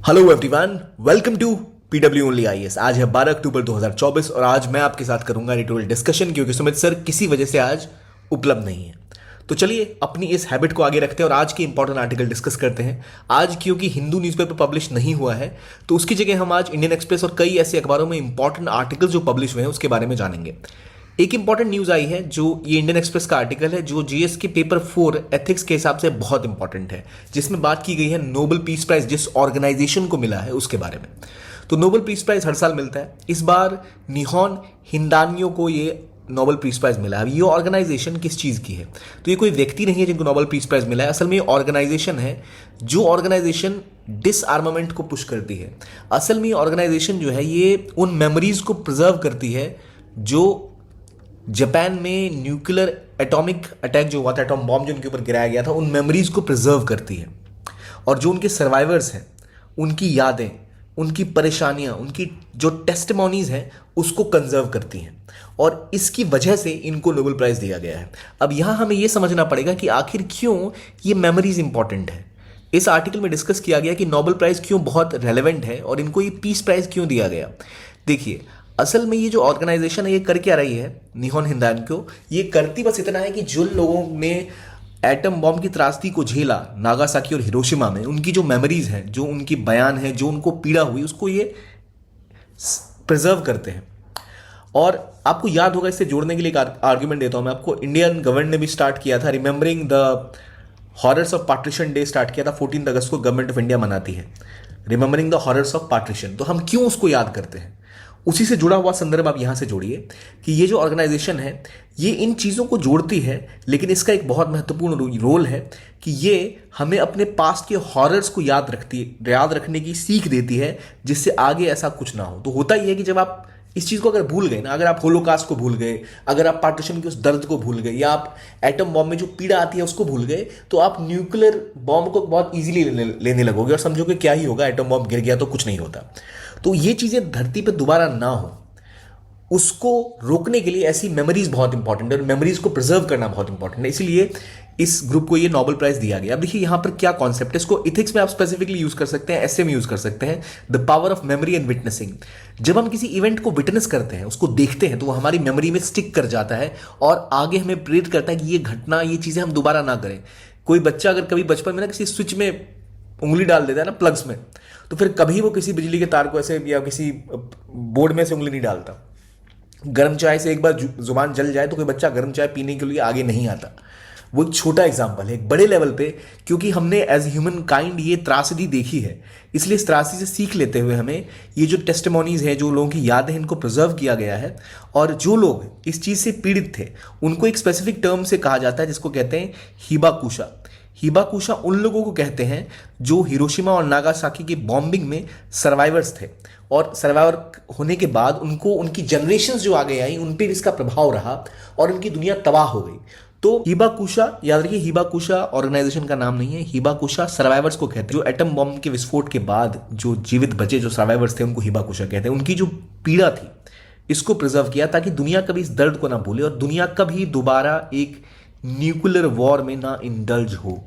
Hello everyone, welcome to PW only IAS. आज है 12 अक्टूबर 2024 और आज मैं आपके साथ करूंगा एडिटोरियल डिस्कशन क्योंकि सुमित सर किसी वजह से आज उपलब्ध नहीं है। तो चलिए अपनी इस हैबिट को आगे रखते हैं और आज के इंपॉर्टेंट आर्टिकल डिस्कस करते हैं। आज क्योंकि हिंदू न्यूज़पेपर पब्लिश नहीं हुआ है तो उसकी जगह हम आज इंडियन एक्सप्रेस और कई ऐसे अखबारों में इंपॉर्टेंट आर्टिकल जो पब्लिश हुए हैं उसके बारे में जानेंगे। एक इंपॉर्टेंट न्यूज आई है जो ये इंडियन एक्सप्रेस का आर्टिकल है जो जीएस के पेपर 4 एथिक्स के हिसाब से बहुत इंपॉर्टेंट है, जिसमें बात की गई है नोबेल पीस प्राइज जिस ऑर्गेनाइजेशन को मिला है उसके बारे में। तो नोबेल पीस प्राइज हर साल मिलता है, इस बार निहोन हिंदानियों को ये नोबेल पीस प्राइज मिला है। ये ऑर्गेनाइजेशन किस चीज़ की है? तो ये कोई व्यक्ति नहीं है जिनको नोबेल पीस प्राइज मिला है, असल में ये ऑर्गेनाइजेशन है जो ऑर्गेनाइजेशन डिसआर्मामेंट को पुश करती है। असल में ये ऑर्गेनाइजेशन जो है ये उन मेमोरीज को प्रिजर्व करती है जो जापान में न्यूक्लियर एटॉमिक अटैक जो हुआ था, एटॉम बॉम्ब जो उनके ऊपर गिराया गया था, उन मेमोरीज को प्रिजर्व करती है। और जो उनके सर्वाइवर्स हैं उनकी यादें, उनकी परेशानियां, उनकी जो टेस्टिमोनीज हैं उसको कंजर्व करती हैं और इसकी वजह से इनको नोबेल प्राइज दिया गया है। अब यहां हमें यह समझना पड़ेगा कि आखिर क्यों ये मेमोरीज इंपॉर्टेंट है। इस आर्टिकल में डिस्कस किया गया कि नोबेल प्राइज क्यों बहुत रेलेवेंट है और इनको ये पीस प्राइज क्यों दिया गया। देखिए, असल में ये जो ऑर्गेनाइजेशन है ये कर क्या रही है, निहोन हिंदान को ये करती बस इतना है कि जिन लोगों ने एटम बॉम्ब की त्रासदी को झेला नागासाकी और हिरोशिमा में, उनकी जो मेमोरीज हैं, जो उनकी बयान है, जो उनको पीड़ा हुई, उसको ये प्रिजर्व करते हैं। और आपको याद होगा, इससे जोड़ने के लिए एक आर्ग्यूमेंट देता हूं मैं आपको। इंडियन गवर्नमेंट ने भी स्टार्ट किया था remembering the horrors of partition day, start किया था 14 अगस्त को गवर्नमेंट ऑफ इंडिया मनाती है, remembering the horrors of partition. तो हम क्यों उसको याद करते हैं, उसी से जुड़ा हुआ संदर्भ आप यहां से जोड़िए कि ये जो ऑर्गेनाइजेशन है ये इन चीज़ों को जोड़ती है, लेकिन इसका एक बहुत महत्वपूर्ण रोल है कि ये हमें अपने पास्ट के हॉरर्स को याद रखने की सीख देती है, जिससे आगे ऐसा कुछ ना हो। तो होता ही है कि जब आप इस चीज़ को अगर भूल गए ना, अगर आप होलोकास्ट को भूल गए, अगर आप पार्टीशन के उस दर्द को भूल गए, या आप एटम बॉम्ब में जो पीड़ा आती है उसको भूल गए, तो आप न्यूक्लियर बॉम्ब को बहुत इजीली लेने लगोगे और समझोगे क्या ही होगा, एटम बॉम्ब गिर गया तो कुछ नहीं होता। तो ये चीज़ें धरती पर दोबारा ना हो, उसको रोकने के लिए ऐसी मेमोरीज बहुत इंपॉर्टेंट है और मेमोरीज को प्रिजर्व करना बहुत इंपॉर्टेंट है। इसीलिए इस ग्रुप को ये नोबेल प्राइज दिया गया। अब देखिए यहाँ पर क्या कॉन्सेप्ट है, इसको इथिक्स में आप स्पेसिफिकली यूज कर सकते हैं, ऐसे में यूज कर सकते हैं, the power of memory and witnessing. जब हम किसी इवेंट को विटनेस करते हैं, उसको देखते हैं, तो वो हमारी मेमोरी में स्टिक कर जाता है और आगे हमें प्रेरित करता है कि ये घटना, ये चीजें हम दोबारा ना करें। कोई बच्चा अगर कभी बचपन में ना किसी स्विच में उंगली डाल देता है ना, प्लग्स में, तो फिर कभी वो किसी बिजली के तार को ऐसे या किसी बोर्ड में से उंगली नहीं डालता। गर्म चाय से एक बार जुबान जल जाए तो कोई बच्चा गर्म चाय पीने के लिए आगे नहीं आता। वो एक छोटा एग्जाम्पल है। एक बड़े लेवल पे, क्योंकि हमने एज ह्यूमन काइंड ये त्रासदी देखी है, इसलिए इस त्रासदी से सीख लेते हुए हमें ये जो टेस्टिमोनीज है, जो लोगों की यादें हैं, इनको प्रिजर्व किया गया है। और जो लोग इस चीज़ से पीड़ित थे उनको एक स्पेसिफिक टर्म से कहा जाता है जिसको कहते हैं हिबाकुशा। हिबाकुशा उन लोगों को कहते हैं जो हिरोशिमा और नागासाकी के बॉम्बिंग में सर्वाइवर्स थे और सर्वाइवर होने के बाद उनको उनकी जनरेशंस जो आगे आई उन पर इसका प्रभाव रहा और उनकी दुनिया तबाह हो गई। तो हिबाकुशा, याद रखिए, हिबाकुशा ऑर्गेनाइजेशन का नाम नहीं है, हिबाकुशा सर्वाइवर्स को कहते हैं। जो एटम बॉम्ब के विस्फोट के बाद जो जीवित बचे, जो सर्वाइवर्स थे, उनको हिबाकुशा कहते हैं। उनकी जो पीड़ा थी इसको प्रिजर्व किया ताकि दुनिया कभी इस दर्द को ना भूले और दुनिया कभी दोबारा एक न्यूक्लियर वॉर में ना इंडल्ज हो।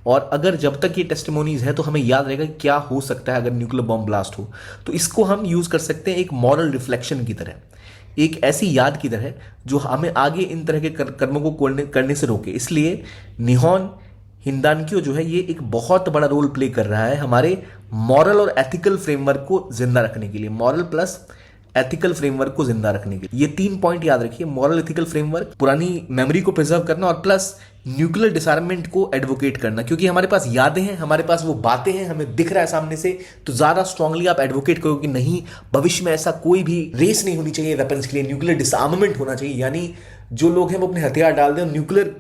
और अगर जब तक ये टेस्टिमोनीज है तो हमें याद रहेगा क्या हो सकता है अगर न्यूक्लियर बॉम्ब ब्लास्ट हो। तो इसको हम यूज कर सकते हैं एक मॉरल रिफ्लेक्शन की तरह, एक ऐसी याद की तरह जो हमें आगे इन तरह के कर्मों को करने से रोके। इसलिए निहोन हिंदानक्यो जो है ये एक बहुत बड़ा रोल प्ले कर रहा है हमारे मॉरल और एथिकल फ्रेमवर्क को जिंदा रखने के लिए, मॉरल प्लस एथिकल फ्रेमवर्क को जिंदा रखने के लिए। ये 3 पॉइंट याद रखिए, मॉरल, एथिकल फ्रेमवर्क, पुरानी मेमोरी को प्रिजर्व करना और प्लस न्यूक्लियर डिसआर्ममेंट को एडवोकेट करना। क्योंकि हमारे पास यादें हैं, हमारे पास वो बातें हैं, हमें दिख रहा है सामने से, तो ज्यादा स्ट्रांगली आप एडवोकेट करो कि नहीं, भविष्य में ऐसा कोई भी रेस नहीं होनी चाहिए वेपन्स के लिए, न्यूक्लियर डिसआर्ममेंट होना चाहिए, यानी जो लोग हैं वो अपने हथियार डाल दें, न्यूक्लियर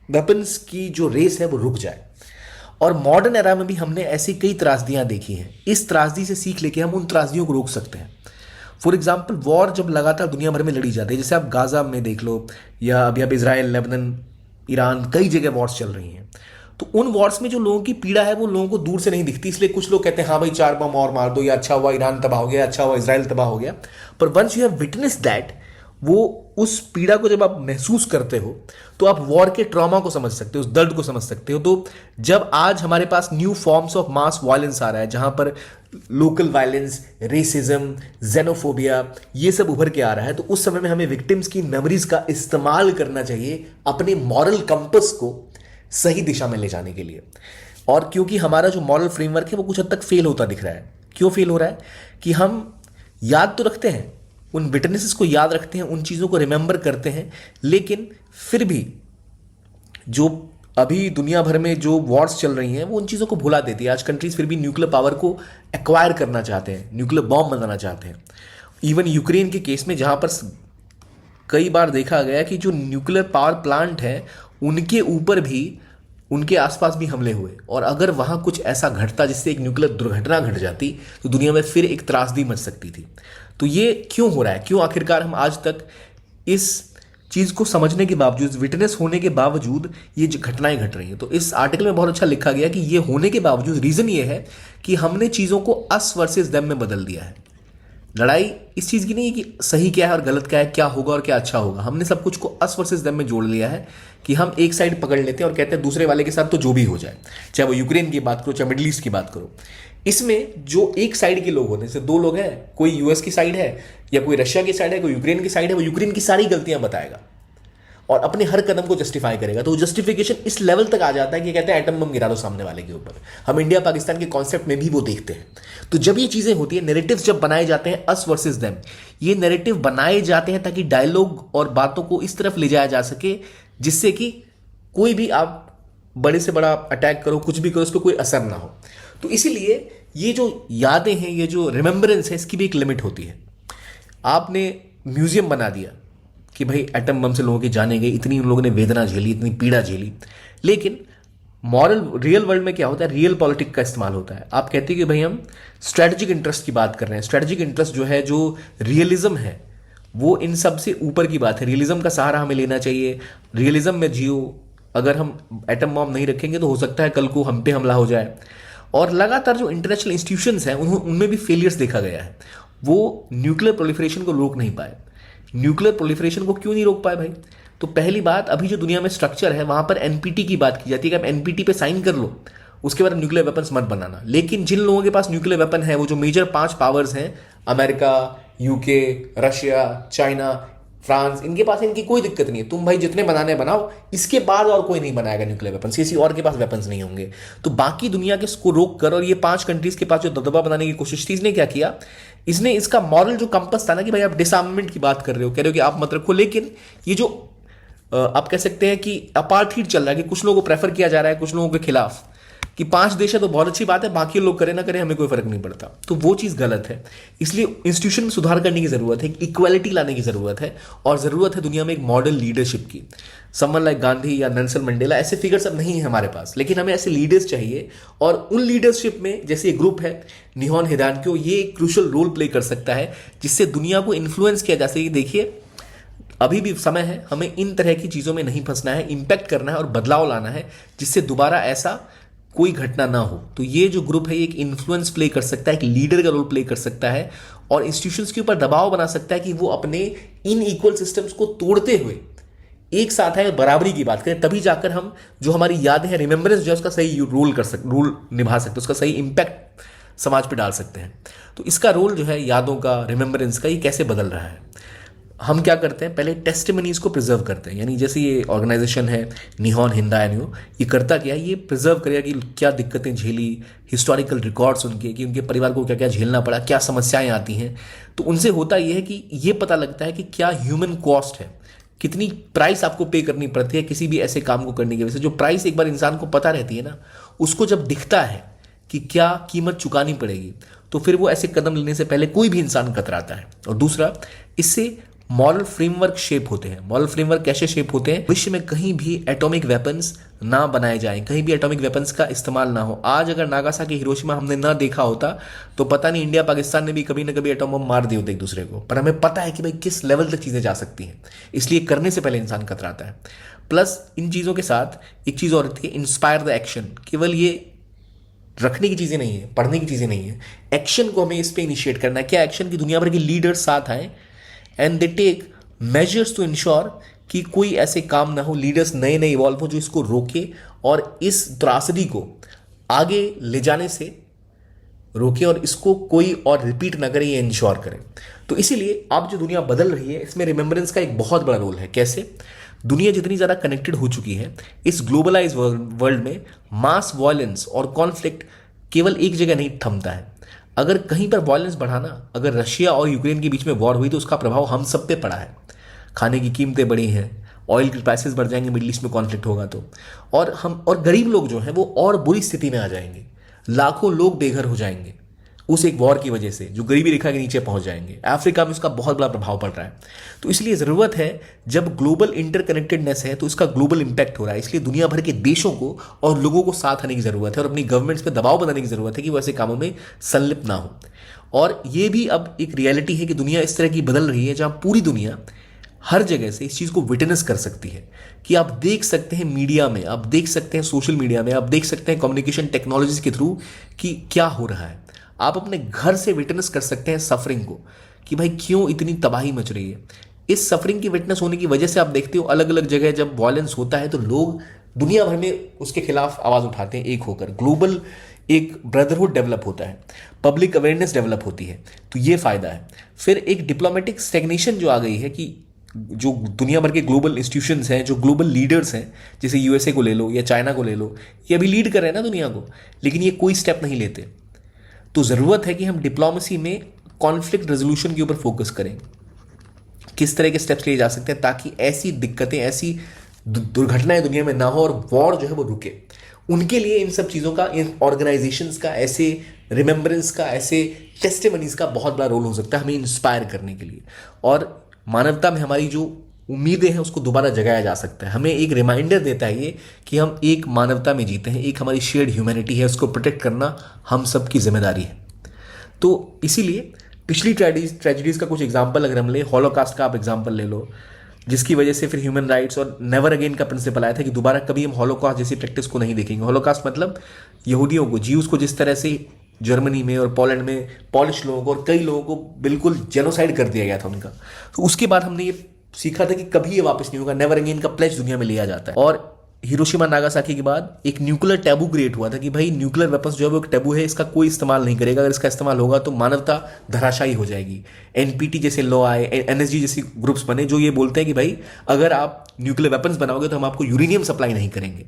वेपन्स की जो रेस है वो रुक जाए। और मॉडर्न एरा में भी हमने ऐसी कई त्रासदियां देखी हैं। इस त्रासदी से सीख लेके हम उन त्रासदियों को रोक सकते हैं। फॉर एग्जाम्पल, वॉर जब लगातार दुनिया भर में लड़ी जाती है, जैसे आप गाजा में देख लो, या अभी अब इसराइल, लेबनान, ईरान, कई जगह वॉर्स चल रही हैं, तो उन वॉर्स में जो लोगों की पीड़ा है वो लोगों को दूर से नहीं दिखती। इसलिए कुछ लोग कहते हैं हाँ भाई 4 बम और मार दो, या अच्छा हुआ ईरान तबाह हो गया, अच्छा हुआ इसराइल तबाह हो गया। पर once you have witness that, वो उस पीड़ा को जब आप महसूस करते हो तो आप वॉर के ट्रॉमा को समझ सकते हो, उस दर्द को समझ सकते हो। तो जब आज हमारे पास new forms of mass violence आ रहा है, जहां पर लोकल वायलेंस, रेसिज्म, जेनोफोबिया, ये सब उभर के आ रहा है, तो उस समय में हमें विक्टिम्स की मेमोरीज का इस्तेमाल करना चाहिए अपने मॉरल कंपस को सही दिशा में ले जाने के लिए। और क्योंकि हमारा जो मॉरल फ्रेमवर्क है वो कुछ हद तक फेल होता दिख रहा है। क्यों फेल हो रहा है? कि हम याद तो रखते हैं, उन विटनेसेस को याद रखते हैं, उन चीज़ों को रिमेंबर करते हैं, लेकिन फिर भी जो अभी दुनिया भर में जो वॉर्स चल रही हैं वो उन चीज़ों को भुला देती है। आज कंट्रीज फिर भी न्यूक्लियर पावर को एक्वायर करना चाहते हैं, न्यूक्लियर बॉम्ब बनाना चाहते हैं। इवन यूक्रेन के केस में, जहाँ पर कई बार देखा गया कि जो न्यूक्लियर पावर प्लांट है उनके ऊपर भी, उनके आसपास भी हमले हुए, और अगर वहाँ कुछ ऐसा घटता जिससे एक न्यूक्लियर दुर्घटना घट जाती तो दुनिया में फिर एक त्रासदी मच सकती थी। तो ये क्यों हो रहा है? क्यों आखिरकार हम आज तक इस चीज़ को समझने के बावजूद, विटनेस होने के बावजूद ये घटनाएं घट रही हैं? तो इस आर्टिकल में बहुत अच्छा लिखा गया कि ये होने के बावजूद रीज़न ये है कि हमने चीज़ों को अस वर्सेस देम में बदल दिया है। लड़ाई इस चीज़ की नहीं है कि सही क्या है और गलत क्या है, क्या होगा और क्या अच्छा होगा। हमने सब कुछ को अस वर्सेस देम में जोड़ लिया है कि हम एक साइड पकड़ लेते हैं और कहते हैं दूसरे वाले के साथ तो जो भी हो जाए, चाहे वो यूक्रेन की बात करो, चाहे मिडिल ईस्ट की बात करो। इसमें जो एक साइड के लोग होते हैं, जैसे दो लोग हैं, कोई यूएस की साइड है या कोई रशिया की साइड है, कोई यूक्रेन की साइड है, वो यूक्रेन की सारी गलतियां बताएगा और अपने हर कदम को जस्टिफाई करेगा। तो जस्टिफिकेशन इस लेवल तक आ जाता है कि कहते हैं एटम बम गिरा दो सामने वाले के ऊपर। हम इंडिया पाकिस्तान के कॉन्सेप्ट में भी वो देखते हैं। तो जब ये चीजें होती है, नैरेटिव्स जब बनाए जाते हैं अस वर्सेस देम, ये नैरेटिव बनाए जाते हैं ताकि डायलॉग और बातों को इस तरफ ले जाया जा सके जिससे कि कोई भी आप बड़े से बड़ा अटैक करो, कुछ भी करो, उस पर कोई असर ना हो। तो इसीलिए ये जो यादें हैं, ये जो रिमेंबरेंस है, इसकी भी एक लिमिट होती है। आपने म्यूजियम बना दिया कि भाई एटम बम से लोगों की जाने गई, इतनी उन लोगों ने वेदना झेली, इतनी पीड़ा झेली, लेकिन मॉरल रियल वर्ल्ड में क्या होता है? रियल पॉलिटिक का इस्तेमाल होता है। आप कहते हैं कि भाई हम स्ट्रेटेजिक इंटरेस्ट की बात कर रहे हैं। स्ट्रेटेजिक इंटरेस्ट जो है, जो रियलिज्म है, वो इन सब से ऊपर की बात है। रियलिज्म का सहारा हमें लेना चाहिए, रियलिज्म में जियो। अगर हम एटम बम नहीं रखेंगे तो हो सकता है कल को हम पे हमला हो जाए। और लगातार जो इंटरनेशनल इंस्टीट्यूशंस हैं उनमें भी फेलियर्स देखा गया है। वो न्यूक्लियर प्रोलिफरेशन को रोक नहीं पाए। न्यूक्लियर प्रोलिफरेशन को क्यों नहीं रोक पाए भाई? तो पहली बात, अभी जो दुनिया में स्ट्रक्चर है वहां पर एनपीटी की बात की जाती है कि आप एनपीटी पे साइन कर लो, उसके बाद न्यूक्लियर वेपन्स मत बनाना। लेकिन जिन लोगों के पास न्यूक्लियर वेपन है, वो जो मेजर 5 पावर्स हैं, America, UK, Russia, China, France, इनके पास इनकी कोई दिक्कत नहीं है। तुम भाई जितने बनाने बनाओ, इसके बाद और कोई नहीं बनाएगा न्यूक्लियर वेपन्स, किसी और के पास वेपन्स नहीं होंगे। तो बाकी दुनिया के इसको रोक कर, और ये 5 कंट्रीज के पास जो दबदबा बनाने की कोशिश थी, इसने क्या किया? इसने इसका मॉरल जो कंपस था ना कि भाई आप डिसआर्ममेंट की बात कर रहे हो, कह रहे हो कि आप मत रखो, लेकिन ये जो आप कह सकते हैं कि अपार्थीड चल रहा है कि कुछ लोगों को प्रेफर किया जा रहा है कुछ लोगों के खिलाफ, कि 5 देश है तो बहुत अच्छी बात है, बाकी लोग करें ना करें हमें कोई फर्क नहीं पड़ता। तो वो चीज़ गलत है। इसलिए इंस्टीट्यूशन में सुधार करने की ज़रूरत है, इक्वालिटी लाने की ज़रूरत है, और ज़रूरत है दुनिया में एक मॉडल लीडरशिप की। समवन लाइक गांधी या नेल्सन मंडेला, ऐसे फिगर्स अब नहीं है हमारे पास, लेकिन हमें ऐसे लीडर्स चाहिए। और उन लीडरशिप में जैसे ये ग्रुप है निहॉन हिदानक्यो, ये एक क्रूशल रोल प्ले कर सकता है जिससे दुनिया को इन्फ्लुएंस किया जा सके। देखिए, अभी भी समय है, हमें इन तरह की चीज़ों में नहीं फंसना है, इंपैक्ट करना है और बदलाव लाना है जिससे दोबारा ऐसा कोई घटना ना हो। तो ये जो ग्रुप है ये एक इन्फ्लुएंस प्ले कर सकता है, एक लीडर का रोल प्ले कर सकता है, और इंस्टीट्यूशंस के ऊपर दबाव बना सकता है कि वो अपने इन इक्वल सिस्टम्स को तोड़ते हुए एक साथ है, बराबरी की बात करें। तभी जाकर हम जो हमारी यादें हैं, रिमेंबरेंस जो है, उसका सही रोल निभा सकते हैं, उसका सही इंपैक्ट समाज पर डाल सकते हैं। तो इसका रोल जो है यादों का, रिमेंबरेंस का, ये कैसे बदल रहा है? हम क्या करते हैं, पहले टेस्टिमनीज को प्रिजर्व करते हैं। यानी जैसे ये ऑर्गेनाइजेशन है निहॉन हिंदायन्यो, ये करता क्या है, ये प्रिजर्व करेगा कि क्या दिक्कतें झेली, हिस्टोरिकल रिकॉर्ड्स उनके, कि उनके परिवार को क्या क्या झेलना पड़ा, क्या समस्याएं आती हैं। तो उनसे होता ये है कि ये पता लगता है कि क्या ह्यूमन कॉस्ट है, कितनी प्राइस आपको पे करनी पड़ती है किसी भी ऐसे काम को करने की वजह से। जो प्राइस एक बार इंसान को पता रहती है ना, उसको जब दिखता है कि क्या कीमत चुकानी पड़ेगी, तो फिर वो ऐसे कदम लेने से पहले कोई भी इंसान कतराता है। और दूसरा, इससे मॉरल फ्रेमवर्क शेप होते हैं। मॉरल फ्रेमवर्क कैसे शेप होते हैं? विश्व में कहीं भी एटॉमिक वेपन्स ना बनाए जाएं, कहीं भी एटॉमिक वेपन्स का इस्तेमाल ना हो। आज अगर नागासाकी हिरोशिमा हमने ना देखा होता तो पता नहीं इंडिया पाकिस्तान ने भी कभी ना कभी एटॉम बम मार दिए होते एक दूसरे को। पर हमें पता है कि भाई किस लेवल तक चीज़ें जा सकती हैं, इसलिए करने से पहले इंसान कतराता है। प्लस इन चीज़ों के साथ एक चीज़ और होती है, इंस्पायर द एक्शन। केवल ये रखने की चीज़ें नहीं है, पढ़ने की चीज़ें नहीं है, एक्शन को हमें इस पर इनिशिएट करना है। क्या एक्शन की दुनिया भर के लीडर्स साथ आए and they take measures to ensure कि कोई ऐसे काम ना हो, लीडर्स नए नए इवॉल्व हो जो इसको रोके और इस त्रासदी को आगे ले जाने से रोके और इसको कोई और रिपीट ना करे, ये इंश्योर करें। तो इसीलिए अब जो दुनिया बदल रही है इसमें रिमेंबरेंस का एक बहुत बड़ा रोल है। कैसे? दुनिया जितनी ज़्यादा कनेक्टेड हो चुकी है, इस ग्लोबलाइज वर्ल्ड में मास वायलेंस और कॉन्फ्लिक्ट केवल एक जगह नहीं थमता है। अगर कहीं पर वायलेंस बढ़ाना, अगर रशिया और यूक्रेन के बीच में वॉर हुई तो उसका प्रभाव हम सब पे पड़ा है। खाने की कीमतें बढ़ी हैं, ऑयल के प्राइसेस बढ़ जाएंगे मिडिल ईस्ट में कॉन्फ्लिक्ट होगा तो, और गरीब लोग जो हैं वो और बुरी स्थिति में आ जाएंगे। लाखों लोग बेघर हो जाएंगे उस एक वॉर की वजह से, जो गरीबी रेखा के नीचे पहुंच जाएंगे। अफ्रीका में उसका बहुत बड़ा प्रभाव पड़ रहा है। तो इसलिए ज़रूरत है, जब ग्लोबल इंटरकनेक्टेडनेस है तो इसका ग्लोबल इंपैक्ट हो रहा है, इसलिए दुनिया भर के देशों को और लोगों को साथ आने की ज़रूरत है और अपनी गवर्नमेंट्स पे दबाव बनाने की ज़रूरत है कि वो ऐसे कामों में संलिप्त ना हो। और ये भी अब एक रियलिटी है कि दुनिया इस तरह की बदल रही है जहाँ पूरी दुनिया हर जगह से इस चीज़ को विटनेस कर सकती है कि आप देख सकते हैं मीडिया में, आप देख सकते हैं सोशल मीडिया में, आप देख सकते हैं कम्युनिकेशन टेक्नोलॉजीज के थ्रू कि क्या हो रहा है। आप अपने घर से विटनेस कर सकते हैं सफरिंग को कि भाई क्यों इतनी तबाही मच रही है। इस सफरिंग की विटनेस होने की वजह से आप देखते हो अलग अलग जगह जब वायलेंस होता है तो लोग दुनिया भर में उसके खिलाफ आवाज़ उठाते हैं एक होकर। ग्लोबल एक ब्रदरहुड डेवलप होता है, पब्लिक अवेयरनेस डेवलप होती है, तो ये फ़ायदा है। फिर एक डिप्लोमेटिक स्टेग्नेशन जो आ गई है कि जो दुनिया भर के ग्लोबल इंस्टीट्यूशंस हैं, जो ग्लोबल लीडर्स हैं, जैसे यूएसए को ले लो या चाइना को ले लो, ये अभी लीड कर रहे हैं ना दुनिया को, लेकिन ये कोई स्टेप नहीं लेते। तो ज़रूरत है कि हम डिप्लोमेसी में कॉन्फ्लिक्ट रेजोल्यूशन के ऊपर फोकस करें। किस तरह के स्टेप्स लिए जा सकते हैं ताकि ऐसी दिक्कतें, ऐसी दुर्घटनाएं दुनिया में ना हो और वॉर जो है वो रुके। उनके लिए इन सब चीज़ों का, इन ऑर्गेनाइजेशंस का, ऐसे रिमेंबरेंस का, ऐसे टेस्टिमनीज का बहुत बड़ा रोल हो सकता है हमें इंस्पायर करने के लिए। और मानवता में हमारी जो उम्मीदें हैं उसको दोबारा जगाया जा सकता है। हमें एक रिमाइंडर देता है ये कि हम एक मानवता में जीते हैं, एक हमारी शेयर्ड ह्यूमैनिटी है, उसको प्रोटेक्ट करना हम सब की जिम्मेदारी है। तो इसीलिए पिछली ट्रेजिडीज़ का कुछ एग्जाम्पल अगर हम ले, हॉलोकास्ट का आप एग्जाम्पल ले लो, जिसकी वजह से फिर ह्यूमन राइट्स और नेवर अगेन का प्रिंसिपल आया था कि दोबारा कभी हम हॉलोकास्ट जैसी प्रैक्टिस को नहीं देखेंगे। हॉलोकास्ट मतलब यहूदियों को, जीव्स को जिस तरह से जर्मनी में और पोलैंड में पॉलिश लोगों को और कई लोगों को बिल्कुल जेनोसाइड कर दिया गया था उनका। तो उसके बाद हमने ये सीखा था कि कभी ये वापस नहीं होगा। नेवर अगेन का प्लेज दुनिया में लिया जाता है। और हिरोशिमा नागासाकी के बाद एक न्यूक्लियर टैबू क्रिएट हुआ था कि भाई न्यूक्लियर वेपन्स जो है वो एक टैबू है, इसका कोई इस्तेमाल नहीं करेगा। अगर इसका इस्तेमाल होगा तो मानवता धराशायी हो जाएगी। एनपीटी जैसे लॉ आए, एनएसजी जैसे ग्रुप्स बने जो ये बोलते हैं कि भाई अगर आप न्यूक्लियर वेपन्स बनाओगे तो हम आपको यूरेनियम सप्लाई नहीं करेंगे।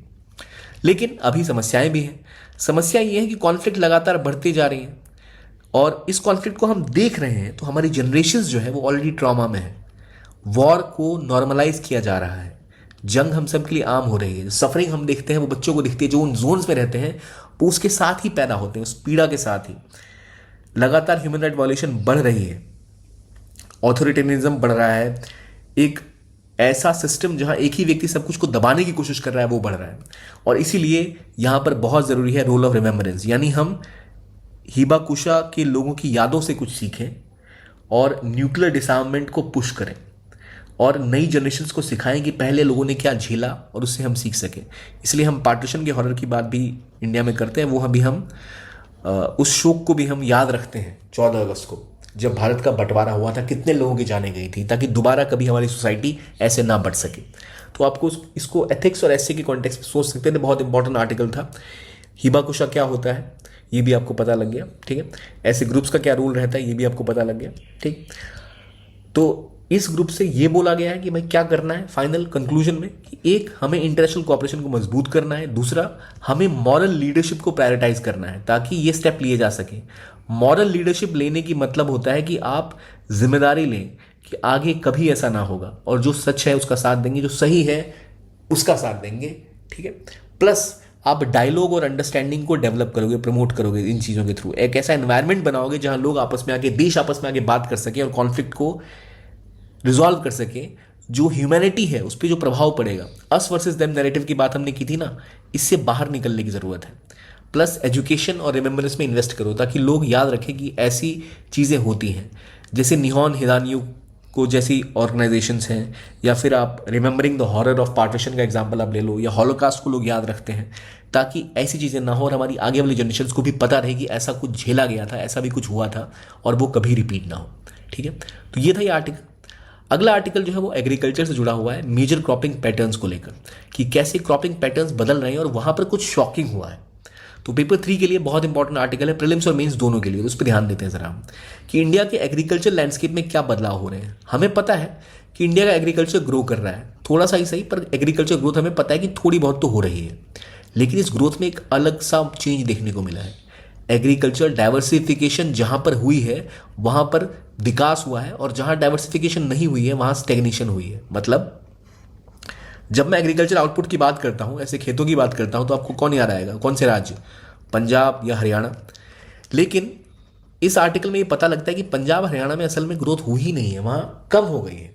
लेकिन अभी समस्याएं भी हैं। समस्या ये है कि कॉन्फ्लिक्ट लगातार बढ़ते जा रही हैं और इस कॉन्फ्लिक्ट को हम देख रहे हैं तो हमारी जनरेशन्स जो है वो ऑलरेडी ट्रॉमा में है। वॉर को नॉर्मलाइज किया जा रहा है, जंग हम सब के लिए आम हो रही है। सफरिंग हम देखते हैं वो बच्चों को दिखती है जो उन जोन्स में रहते हैं, वो उसके साथ ही पैदा होते हैं, उस पीड़ा के साथ ही। लगातार ह्यूमन राइट वायलेशन बढ़ रही है, ऑथोरिटेरियनिज्म बढ़ रहा है, एक ऐसा सिस्टम जहां एक ही व्यक्ति सब कुछ को दबाने की कोशिश कर रहा है वो बढ़ रहा है। और इसीलिए यहां पर बहुत ज़रूरी है रोल ऑफ रिमेम्बरेंस, यानी हम हिबाकुशा के लोगों की यादों से कुछ सीखें और न्यूक्लियर डिसआर्ममेंट को पुश करें और नई जनरेशन्स को सिखाएं कि पहले लोगों ने क्या झेला और उससे हम सीख सकें। इसलिए हम पार्टीशन के हॉरर की बात भी इंडिया में करते हैं। वो अभी हम उस शोक को भी हम याद रखते हैं 14 अगस्त को, जब भारत का बंटवारा हुआ था, कितने लोगों की जाने गई थी, ताकि दोबारा कभी हमारी सोसाइटी ऐसे ना बढ़ सके। तो आपको इसको एथिक्स और एसे के कॉन्टेक्स्ट में सोच सकते हैं। बहुत इंपॉर्टेंट आर्टिकल था। हिबाकुशा क्या होता है ये भी आपको पता लग गया, ठीक है। ऐसे ग्रुप्स का क्या रूल रहता है ये भी आपको पता लग गया, ठीक। तो इस ग्रुप से ये बोला गया है कि भाई क्या करना है फाइनल कंक्लूजन में, कि एक, हमें इंटरनेशनल कोऑपरेशन को मजबूत करना है। दूसरा, हमें मॉरल लीडरशिप को प्रायोरिटाइज करना है ताकि ये स्टेप लिए जा सके। मॉरल लीडरशिप लेने की मतलब होता है कि आप जिम्मेदारी लें कि आगे कभी ऐसा ना होगा और जो सच है उसका साथ देंगे, जो सही है उसका साथ देंगे, ठीक है। प्लस आप डायलॉग और अंडरस्टैंडिंग को डेवलप करोगे, प्रमोट करोगे इन चीज़ों के थ्रू। एक ऐसा एनवायरनमेंट बनाओगे जहां लोग आपस में आके, देश आपस में आके बात कर सके और कॉन्फ्लिक्ट को रिजॉल्व कर सके। जो ह्यूमैनिटी है उस पर जो प्रभाव पड़ेगा, अस वर्सेस देम नैरेटिव की बात हमने की थी ना, इससे बाहर निकलने की ज़रूरत है। प्लस एजुकेशन और रिमेम्बरेंस में इन्वेस्ट करो ताकि लोग याद रखें कि ऐसी चीज़ें होती हैं। जैसे निहॉन हिदानियो को जैसी ऑर्गेनाइजेशंस हैं, या फिर आप remembering the horror of partition का एग्जांपल आप ले लो, या हॉलोकास्ट को लोग याद रखते हैं ताकि ऐसी चीज़ें ना हो और हमारी आगे वाली जनरेशन्स को भी पता रहे कि ऐसा कुछ झेला गया था, ऐसा भी कुछ हुआ था और वो कभी रिपीट ना हो, ठीक है। तो ये था ये आर्टिकल। अगला आर्टिकल जो है वो एग्रीकल्चर से जुड़ा हुआ है, मेजर क्रॉपिंग पैटर्न्स को लेकर कि कैसे क्रॉपिंग पैटर्न्स बदल रहे हैं और वहां पर कुछ शॉकिंग हुआ है। तो पेपर 3 के लिए बहुत इंपॉर्टेंट आर्टिकल है, प्रीलिम्स और मेंस दोनों के लिए, तो उस पर ध्यान देते हैं जरा हम कि इंडिया के एग्रीकल्चर लैंडस्केप में क्या बदलाव हो रहे हैं। हमें पता है कि इंडिया का एग्रीकल्चर ग्रो कर रहा है, थोड़ा सा ही सही, पर एग्रीकल्चर ग्रोथ हमें पता है कि थोड़ी बहुत तो हो रही है। लेकिन इस ग्रोथ में एक अलग सा चेंज देखने को मिला है। एग्रीकल्चर डाइवर्सिफिकेशन जहां पर हुई है वहां पर विकास हुआ है, और जहां डाइवर्सिफिकेशन नहीं हुई है वहां स्टेग्नेशन हुई है। मतलब जब मैं एग्रीकल्चर आउटपुट की बात करता हूं, ऐसे खेतों की बात करता हूं, तो आपको कौन याद आएगा? कौन से राज्य? पंजाब या हरियाणा। लेकिन इस आर्टिकल में ये पता लगता है कि पंजाब हरियाणा में असल में ग्रोथ हुई ही नहीं है, वहां कम हो गई है।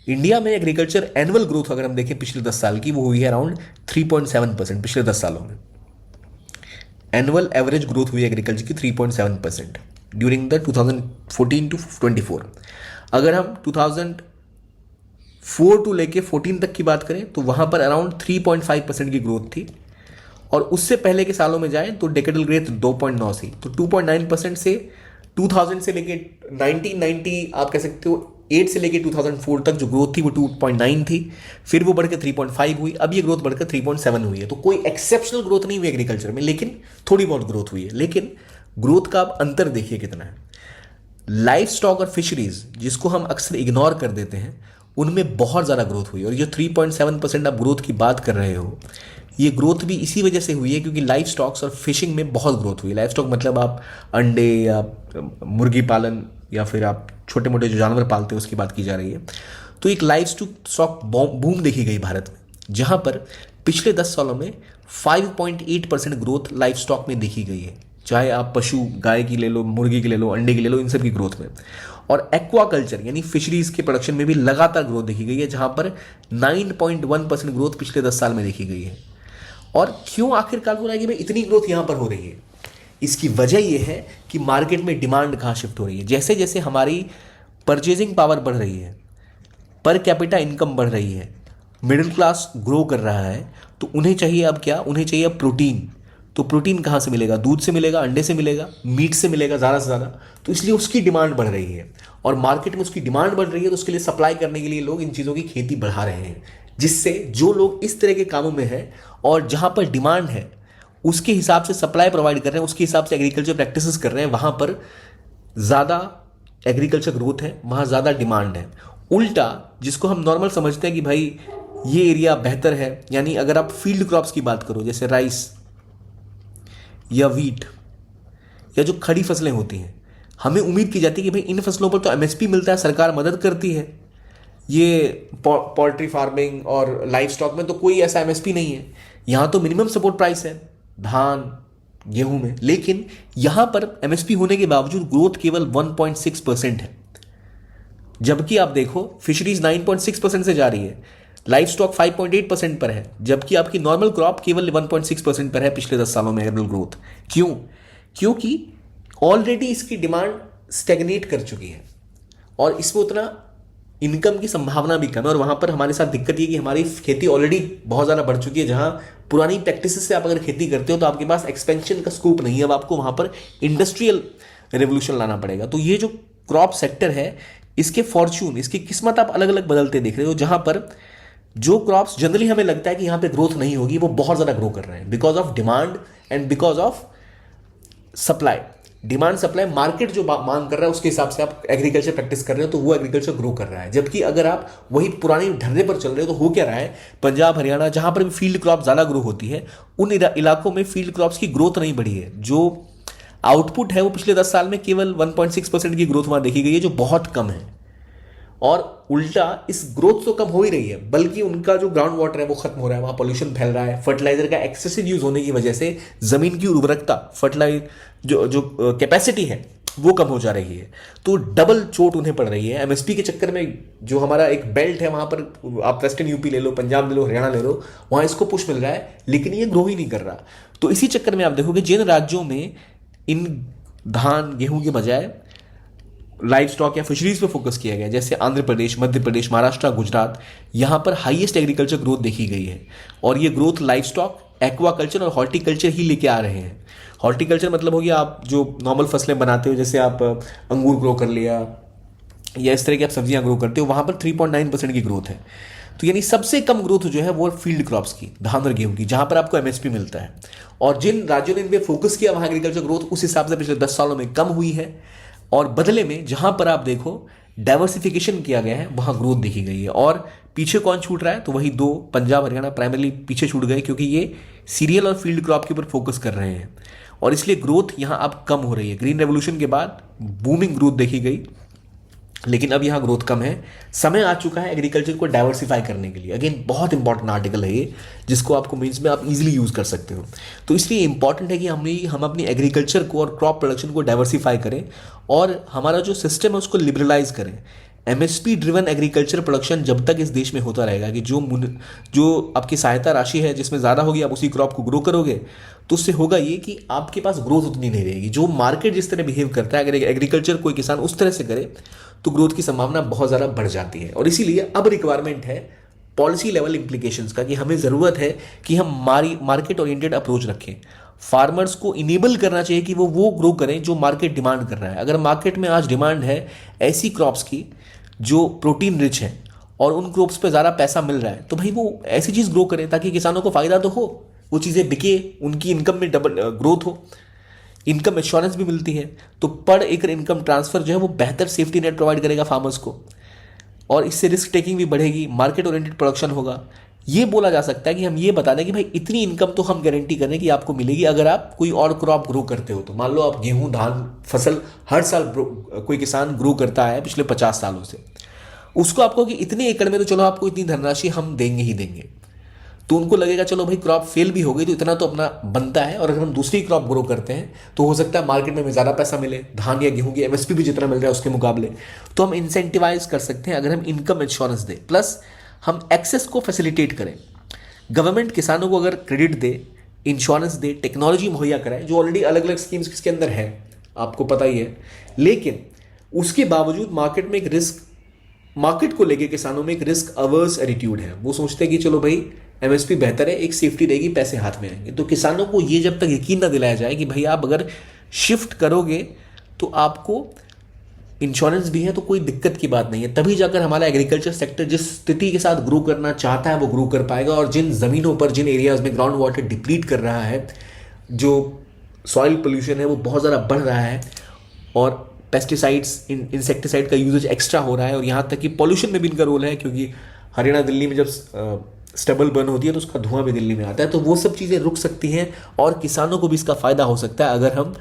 इंडिया में एग्रीकल्चर एनुअल ग्रोथ अगर हम देखें पिछले 10 साल की, वो हुई है अराउंड 3.7% पिछले 10 सालों में। एनुअल एवरेज ग्रोथ हुई एग्रीकल्चर की 3.7% ड्यूरिंग द 2014 to 24। अगर हम 2004 टू लेके 14 तक की बात करें तो वहां पर अराउंड 3.5% की ग्रोथ थी, और उससे पहले के सालों में जाएं तो डेकेडल ग्रोथ 2.9 थी। तो 2.9% से 2000 से लेके 1990 आप कह सकते हो 8 से लेके 2004 तक जो ग्रोथ थी वो 2.9 थी, फिर वो बढ़कर 3.5 हुई, अब ये ग्रोथ बढ़कर 3.7 हुई है। तो कोई एक्सेप्शनल ग्रोथ नहीं हुई एग्रीकल्चर में, लेकिन थोड़ी बहुत ग्रोथ हुई है। लेकिन ग्रोथ का आप अंतर देखिए कितना है। लाइफ स्टॉक और फिशरीज, जिसको हम अक्सर इग्नोर कर देते हैं, उनमें बहुत ज़्यादा ग्रोथ हुई। और ये 3.7% आप ग्रोथ की बात कर रहे हो, ये ग्रोथ भी इसी वजह से हुई है क्योंकि लाइफ स्टॉक्स और फिशिंग में बहुत ग्रोथ हुई। लाइफ स्टॉक मतलब आप अंडे या मुर्गी पालन या फिर आप छोटे मोटे जो जानवर पालते हैं उसकी बात की जा रही है। तो एक लाइफ स्टॉक बूम देखी गई भारत में, जहां पर पिछले 10 सालों में 5.8% ग्रोथ लाइफ स्टॉक में देखी गई है। चाहे आप पशु, गाय की ले लो, मुर्गी की ले लो, अंडे की ले लो, इन सब की ग्रोथ में। और एक्वाकल्चर यानी फिशरीज के प्रोडक्शन में भी लगातार ग्रोथ देखी गई है, जहां पर 9.1% ग्रोथ पिछले 10 साल में देखी गई है। और क्यों आखिरकार हो रहा है कि भाई इतनी ग्रोथ यहां पर हो रही है? इसकी वजह यह है कि मार्केट में डिमांड कहाँ शिफ्ट हो रही है। जैसे जैसे हमारी परचेजिंग पावर बढ़ रही है, पर कैपिटा इनकम बढ़ रही है, मिडिल क्लास ग्रो कर रहा है, तो उन्हें चाहिए अब क्या? उन्हें चाहिए अब प्रोटीन। तो प्रोटीन कहाँ से मिलेगा? दूध से मिलेगा, अंडे से मिलेगा, मीट से मिलेगा ज़्यादा से ज़्यादा। तो इसलिए उसकी डिमांड बढ़ रही है, और मार्केट में उसकी डिमांड बढ़ रही है, तो उसके लिए सप्लाई करने के लिए लोग इन चीज़ों की खेती बढ़ा रहे हैं, जिससे जो लोग इस तरह के कामों में हैं और जहाँ पर डिमांड है उसके हिसाब से सप्लाई प्रोवाइड कर रहे हैं, उसके हिसाब से एग्रीकल्चर प्रैक्टिसेस कर रहे हैं, वहाँ पर ज़्यादा एग्रीकल्चर ग्रोथ है, वहाँ ज़्यादा डिमांड है। उल्टा जिसको हम नॉर्मल समझते हैं कि भाई ये एरिया बेहतर है, यानी अगर आप फील्ड क्रॉप्स की बात करो जैसे राइस या वीट या जो खड़ी फसलें होती हैं, हमें उम्मीद की जाती है कि भाई इन फसलों पर तो एमएसपी मिलता है, सरकार मदद करती है। ये पोल्ट्री फार्मिंग और लाइफ स्टॉक में तो कोई ऐसा एमएसपी नहीं है, यहाँ तो मिनिमम सपोर्ट प्राइस है धान गेहूं में। लेकिन यहां पर एमएसपी होने के बावजूद ग्रोथ केवल 1.6% है, जबकि आप देखो फिशरीज 9.6% से जा रही है, लाइफ स्टॉक 5.8% पर है, जबकि आपकी नॉर्मल क्रॉप केवल 1.6% पर है पिछले 10 सालों में एनुअल ग्रोथ। क्यों? क्योंकि ऑलरेडी इसकी डिमांड स्टेगनेट कर चुकी है और इसमें उतना इनकम की संभावना भी कम है। और वहां पर हमारे साथ दिक्कत ये कि हमारी खेती ऑलरेडी बहुत ज़्यादा बढ़ चुकी है, जहां पुरानी प्रैक्टिसेस से आप अगर खेती करते हो तो आपके पास एक्सपेंशन का स्कोप नहीं है, अब आपको वहां पर इंडस्ट्रियल रेवोल्यूशन लाना पड़ेगा। तो ये जो क्रॉप सेक्टर है, इसके फॉर्च्यून, इसकी किस्मत आप अलग अलग बदलते देख रहे हो, जहां पर जो क्रॉप्स जनरली हमें लगता है कि यहां पे ग्रोथ नहीं होगी, वो बहुत ज़्यादा ग्रो कर रहे हैं because of demand and because of supply. Demand supply, market जो मांग कर रहा है उसके हिसाब से आप एग्रीकल्चर प्रैक्टिस कर रहे हो तो वो एग्रीकल्चर ग्रो कर रहा है। जबकि अगर आप वही पुरानी ढर्रे पर चल रहे हो तो हो क्या रहा है? पंजाब हरियाणा जहां पर भी फील्ड क्रॉप ज़्यादा ग्रो होती है, उन इलाकों में फील्ड क्रॉप्स की ग्रोथ नहीं बढ़ी है। जो आउटपुट है वो पिछले 10 साल में केवल 1.6% की ग्रोथ वहां देखी गई है, जो बहुत कम है। और उल्टा इस ग्रोथ तो कम हो ही रही है, बल्कि उनका जो ग्राउंड वाटर है वो खत्म हो रहा है, वहां पॉल्यूशन फैल रहा है, फर्टिलाइजर का एक्सेसिव यूज होने की वजह से जमीन की उर्वरकता, फर्टिलाइजर जो कैपेसिटी है वो कम हो जा रही है। तो डबल चोट उन्हें पड़ रही है एमएसपी के चक्कर में। जो हमारा एक बेल्ट है वहां पर आप वेस्टर्न यूपी ले लो, पंजाब ले लो, हरियाणा ले लो, वहां इसको पुश मिल रहा है, लेकिन ये ग्रो ही नहीं कर रहा। तो इसी चक्कर में आप देखोगे जिन राज्यों में इन धान गेहूं के बजाय लाइफ स्टॉक या फिशरीज पे फोकस किया गया, जैसे आंध्र प्रदेश, मध्य प्रदेश, महाराष्ट्र, गुजरात, यहां पर हाईएस्ट एग्रीकल्चर ग्रोथ देखी गई है। और ये ग्रोथ लाइफ स्टॉक, एक्वाकल्चर और हॉर्टिकल्चर ही लेके आ रहे हैं। हॉर्टिकल्चर मतलब हो गया आप जो नॉर्मल फसलें बनाते हो, जैसे आप अंगूर ग्रो कर लिया, या इस तरह की आप सब्जियां ग्रो करते हो, वहां पर 3.9% की ग्रोथ है। तो यानी सबसे कम ग्रोथ जो है वो फील्ड क्रॉप्स की, धान और गेहूं की, जहां पर आपको एमएसपी मिलता है। और जिन राज्यों ने इन पे फोकस किया वहां एग्रीकल्चर ग्रोथ उस हिसाब से पिछले 10 सालों में कम हुई है। और बदले में जहां पर आप देखो डाइवर्सिफिकेशन किया गया है वहां ग्रोथ देखी गई है। और पीछे कौन छूट रहा है? तो वही दो, पंजाब हरियाणा प्राइमरली पीछे छूट गए, क्योंकि ये सीरियल और फील्ड क्रॉप के ऊपर फोकस कर रहे हैं और इसलिए ग्रोथ यहां अब कम हो रही है। ग्रीन रेवोल्यूशन के बाद बूमिंग ग्रोथ देखी गई, लेकिन अब यहां ग्रोथ कम है। समय आ चुका है एग्रीकल्चर को डाइवर्सिफाई करने के लिए। अगेन बहुत इंपॉर्टेंट आर्टिकल है ये, जिसको आपको मीन्स में आप इजीली यूज कर सकते हो। तो इसलिए इंपॉर्टेंट है कि हम अपनी एग्रीकल्चर को और क्रॉप प्रोडक्शन को डाइवर्सिफाई करें और हमारा जो सिस्टम है उसको लिबरलाइज करें। एमएसपी ड्रिवन एग्रीकल्चर प्रोडक्शन जब तक इस देश में होता रहेगा कि जो आपकी सहायता राशि है जिसमें ज़्यादा होगी, आप उसी क्रॉप को ग्रो करोगे, तो उससे होगा ये कि आपके पास ग्रोथ उतनी नहीं रहेगी। जो मार्केट जिस तरह बिहेव करता है, अगर एग्रीकल्चर कोई किसान उस तरह से करे तो ग्रोथ की संभावना बहुत ज़्यादा बढ़ जाती है। और इसीलिए अब रिक्वायरमेंट है पॉलिसी लेवल इंप्लीकेशंस का, कि हमें ज़रूरत है कि हम मार्केट ओरिएंटेड अप्रोच रखें। फार्मर्स को इनेबल करना चाहिए कि वो ग्रो करें जो मार्केट डिमांड कर रहा है। अगर मार्केट में आज डिमांड है ऐसी क्रॉप्स की जो प्रोटीन रिच है और उन क्रॉप्स पे ज़्यादा पैसा मिल रहा है, तो भाई वो ऐसी चीज़ ग्रो करें ताकि किसानों को फ़ायदा तो हो, वो चीज़ें बिके, उनकी इनकम में डबल ग्रोथ हो, इनकम एश्योरेंस भी मिलती है। तो पर एकड़ इनकम ट्रांसफर जो है वो बेहतर सेफ्टी नेट प्रोवाइड करेगा फार्मर्स को, और इससे रिस्क टेकिंग भी बढ़ेगी, मार्केट ओरिएंटेड प्रोडक्शन होगा। ये बोला जा सकता है कि हम ये बता दें कि भाई इतनी इनकम तो हम गारंटी करें कि आपको मिलेगी अगर आप कोई और क्रॉप ग्रो करते हो। तो मान लो आप गेहूं धान फसल हर साल कोई किसान ग्रो करता है पिछले 50 सालों से, उसको आपको कि इतने एकड़ में तो चलो आपको इतनी धनराशि हम देंगे ही देंगे। तो उनको लगेगा चलो भाई क्रॉप फेल भी हो गई तो इतना तो अपना बनता है, और अगर हम दूसरी क्रॉप ग्रो करते हैं तो हो सकता है मार्केट में हमें ज़्यादा पैसा मिले, धान या गेहूं की एमएसपी भी जितना मिल रहा है उसके मुकाबले। तो हम इंसेंटिवाइज कर सकते हैं अगर हम इनकम इंश्योरेंस दें, प्लस हम एक्सेस को फैसिलिटेट करें। गवर्नमेंट किसानों को अगर क्रेडिट दे, इंश्योरेंस दे, टेक्नोलॉजी मुहैया कराए, जो ऑलरेडी अलग अलग स्कीम्स इसके अंदर है, आपको पता ही है। लेकिन उसके बावजूद मार्केट को लेके किसानों में एक रिस्क अवर्स एटीट्यूड है। वो सोचते हैं कि चलो भाई एमएसपी बेहतर है, एक सेफ्टी रहेगी, पैसे हाथ में आएंगे। तो किसानों को ये जब तक यकीन ना दिलाया जाए कि भाई आप अगर शिफ्ट करोगे तो आपको इंश्योरेंस भी है तो कोई दिक्कत की बात नहीं है, तभी जाकर हमारा एग्रीकल्चर सेक्टर जिस स्थिति के साथ ग्रो करना चाहता है वो ग्रो कर पाएगा। और जिन ज़मीनों पर, जिन एरियाज में ग्राउंड वाटर डिप्लीट कर रहा है, जो सॉइल पोल्यूशन है वो बहुत ज़्यादा बढ़ रहा है, और पेस्टिसाइड्स, इंसेक्टिसाइड का यूजेज एक्स्ट्रा हो रहा है, और यहाँ तक कि पॉल्यूशन में भी इनका रोल है, क्योंकि हरियाणा दिल्ली में जब स्टबल बर्न होती है तो उसका धुआं भी दिल्ली में आता है। तो वो सब चीज़ें रुक सकती हैं और किसानों को भी इसका फ़ायदा हो सकता है अगर हम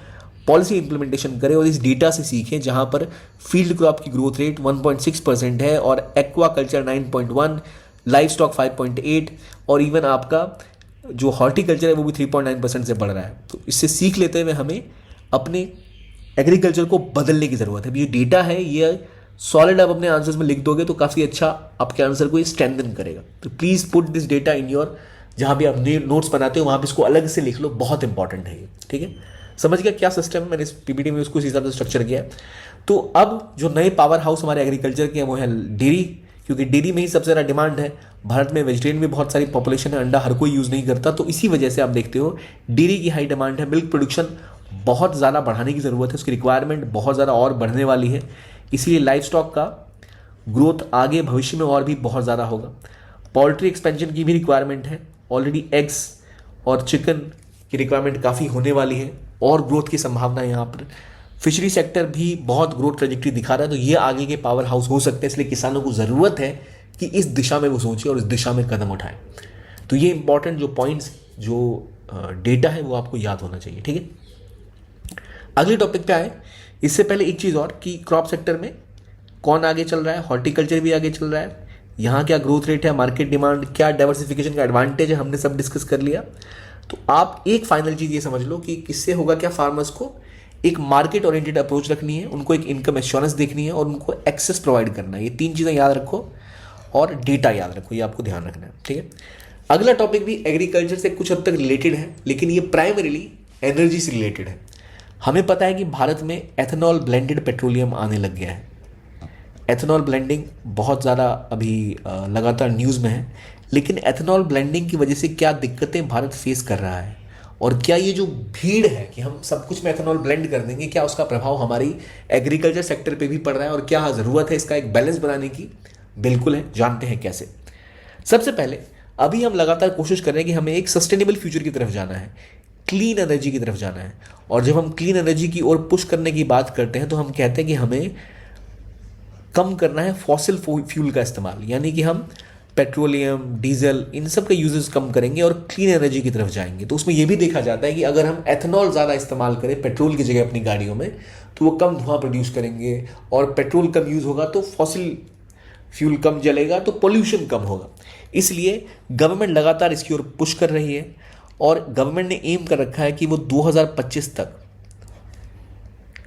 पॉलिसी इंप्लीमेंटेशन करें और इस डेटा से सीखें, जहां पर फील्ड क्रॉप की ग्रोथ रेट 1.6% है और एक्वा कल्चर 9.1, लाइव स्टॉक 5.8, और इवन आपका जो हॉर्टिकल्चर है वो भी 3.9% से बढ़ रहा है। तो इससे सीख लेते हुए हमें अपने एग्रीकल्चर को बदलने की ज़रूरत है। ये डेटा है, ये सॉलिड आप अपने आंसर्स में लिख दोगे तो काफ़ी अच्छा आपके आंसर को ये स्ट्रेंथन करेगा। तो please put this data in your, जहाँ भी आप नोट्स बनाते हो वहाँ पे इसको अलग से लिख लो, बहुत इंपॉर्टेंट है ये। ठीक है, समझ गया क्या सिस्टम है? मैंने इस पीपीटी में उसको इस हिसाब से स्ट्रक्चर किया है। तो अब जो नए पावर हाउस हमारे एग्रीकल्चर के हैं वो है डेयरी, क्योंकि डेयरी में ही सबसे ज़्यादा डिमांड है। भारत में वेजिटेरियन भी बहुत सारी पॉपुलेशन है, अंडा हर कोई यूज़ नहीं करता, तो इसी वजह से आप देखते हो डेयरी की हाई डिमांड है। मिल्क प्रोडक्शन बहुत ज़्यादा बढ़ाने की ज़रूरत है, उसकी रिक्वायरमेंट बहुत ज़्यादा और बढ़ने वाली है, इसीलिए लाइव स्टॉक का ग्रोथ आगे भविष्य में और भी बहुत ज़्यादा होगा। पोल्ट्री एक्सपेंशन की भी रिक्वायरमेंट है, ऑलरेडी एग्स और चिकन की रिक्वायरमेंट काफ़ी होने वाली है और ग्रोथ की संभावना है यहाँ पर। फिशरी सेक्टर भी बहुत ग्रोथ ट्रेजेक्टरी दिखा रहा है, तो ये आगे के पावर हाउस हो सकते हैं, इसलिए किसानों को ज़रूरत है कि इस दिशा में वो सोचें और इस दिशा में कदम उठाएं। तो ये इंपॉर्टेंट जो पॉइंट्स, जो डेटा है वो आपको याद होना चाहिए। ठीक है, अगले टॉपिक पे आए। इससे पहले एक चीज़ और कि क्रॉप सेक्टर में कौन आगे चल रहा है, हॉर्टिकल्चर भी आगे चल रहा है, यहाँ क्या ग्रोथ रेट है, मार्केट डिमांड क्या, डाइवर्सिफिकेशन का एडवांटेज है, हमने सब डिस्कस कर लिया। तो आप एक फाइनल चीज़ ये समझ लो कि किससे होगा क्या, फार्मर्स को एक मार्केट ओरिएंटेड अप्रोच रखनी है, उनको एक इनकम एश्योरेंस देखनी है और उनको एक्सेस प्रोवाइड करना है। ये 3 चीज़ें याद रखो और डेटा याद रखो, ये आपको ध्यान रखना है। ठीक है, अगला टॉपिक भी एग्रीकल्चर से कुछ हद तक रिलेटेड है, लेकिन ये प्राइमरीली एनर्जी से रिलेटेड है। हमें पता है कि भारत में एथेनॉल ब्लेंडेड पेट्रोलियम आने लग गया है। एथेनॉल ब्लेंडिंग बहुत ज़्यादा अभी लगातार न्यूज़ में है, लेकिन एथेनॉल ब्लेंडिंग की वजह से क्या दिक्कतें भारत फेस कर रहा है और क्या ये जो भीड़ है कि हम सब कुछ में एथेनॉल ब्लेंड कर देंगे, क्या उसका प्रभाव हमारी एग्रीकल्चर सेक्टर पे भी पड़ रहा है और क्या ज़रूरत है इसका एक बैलेंस बनाने की? बिल्कुल है, जानते हैं कैसे। सबसे पहले अभी हम लगातार कोशिश कर रहे हैं कि हमें एक सस्टेनेबल फ्यूचर की तरफ जाना है, क्लीन एनर्जी की तरफ जाना है। और जब हम क्लीन एनर्जी की ओर पुश करने की बात करते हैं तो हम कहते हैं कि हमें कम करना है फॉसिल फ्यूल का इस्तेमाल, यानी कि हम पेट्रोलियम, डीजल, इन सब का यूजेस कम करेंगे और क्लीन एनर्जी की तरफ जाएंगे। तो उसमें यह भी देखा जाता है कि अगर हम एथेनॉल ज़्यादा इस्तेमाल करें पेट्रोल की जगह अपनी गाड़ियों में तो वो कम धुआं प्रोड्यूस करेंगे, और पेट्रोल कम यूज़ होगा तो फॉसिल फ्यूल कम जलेगा तो पोल्यूशन कम होगा। इसलिए गवर्नमेंट लगातार इसकी ओर पुश कर रही है और गवर्नमेंट ने एम कर रखा है कि वो 2025 तक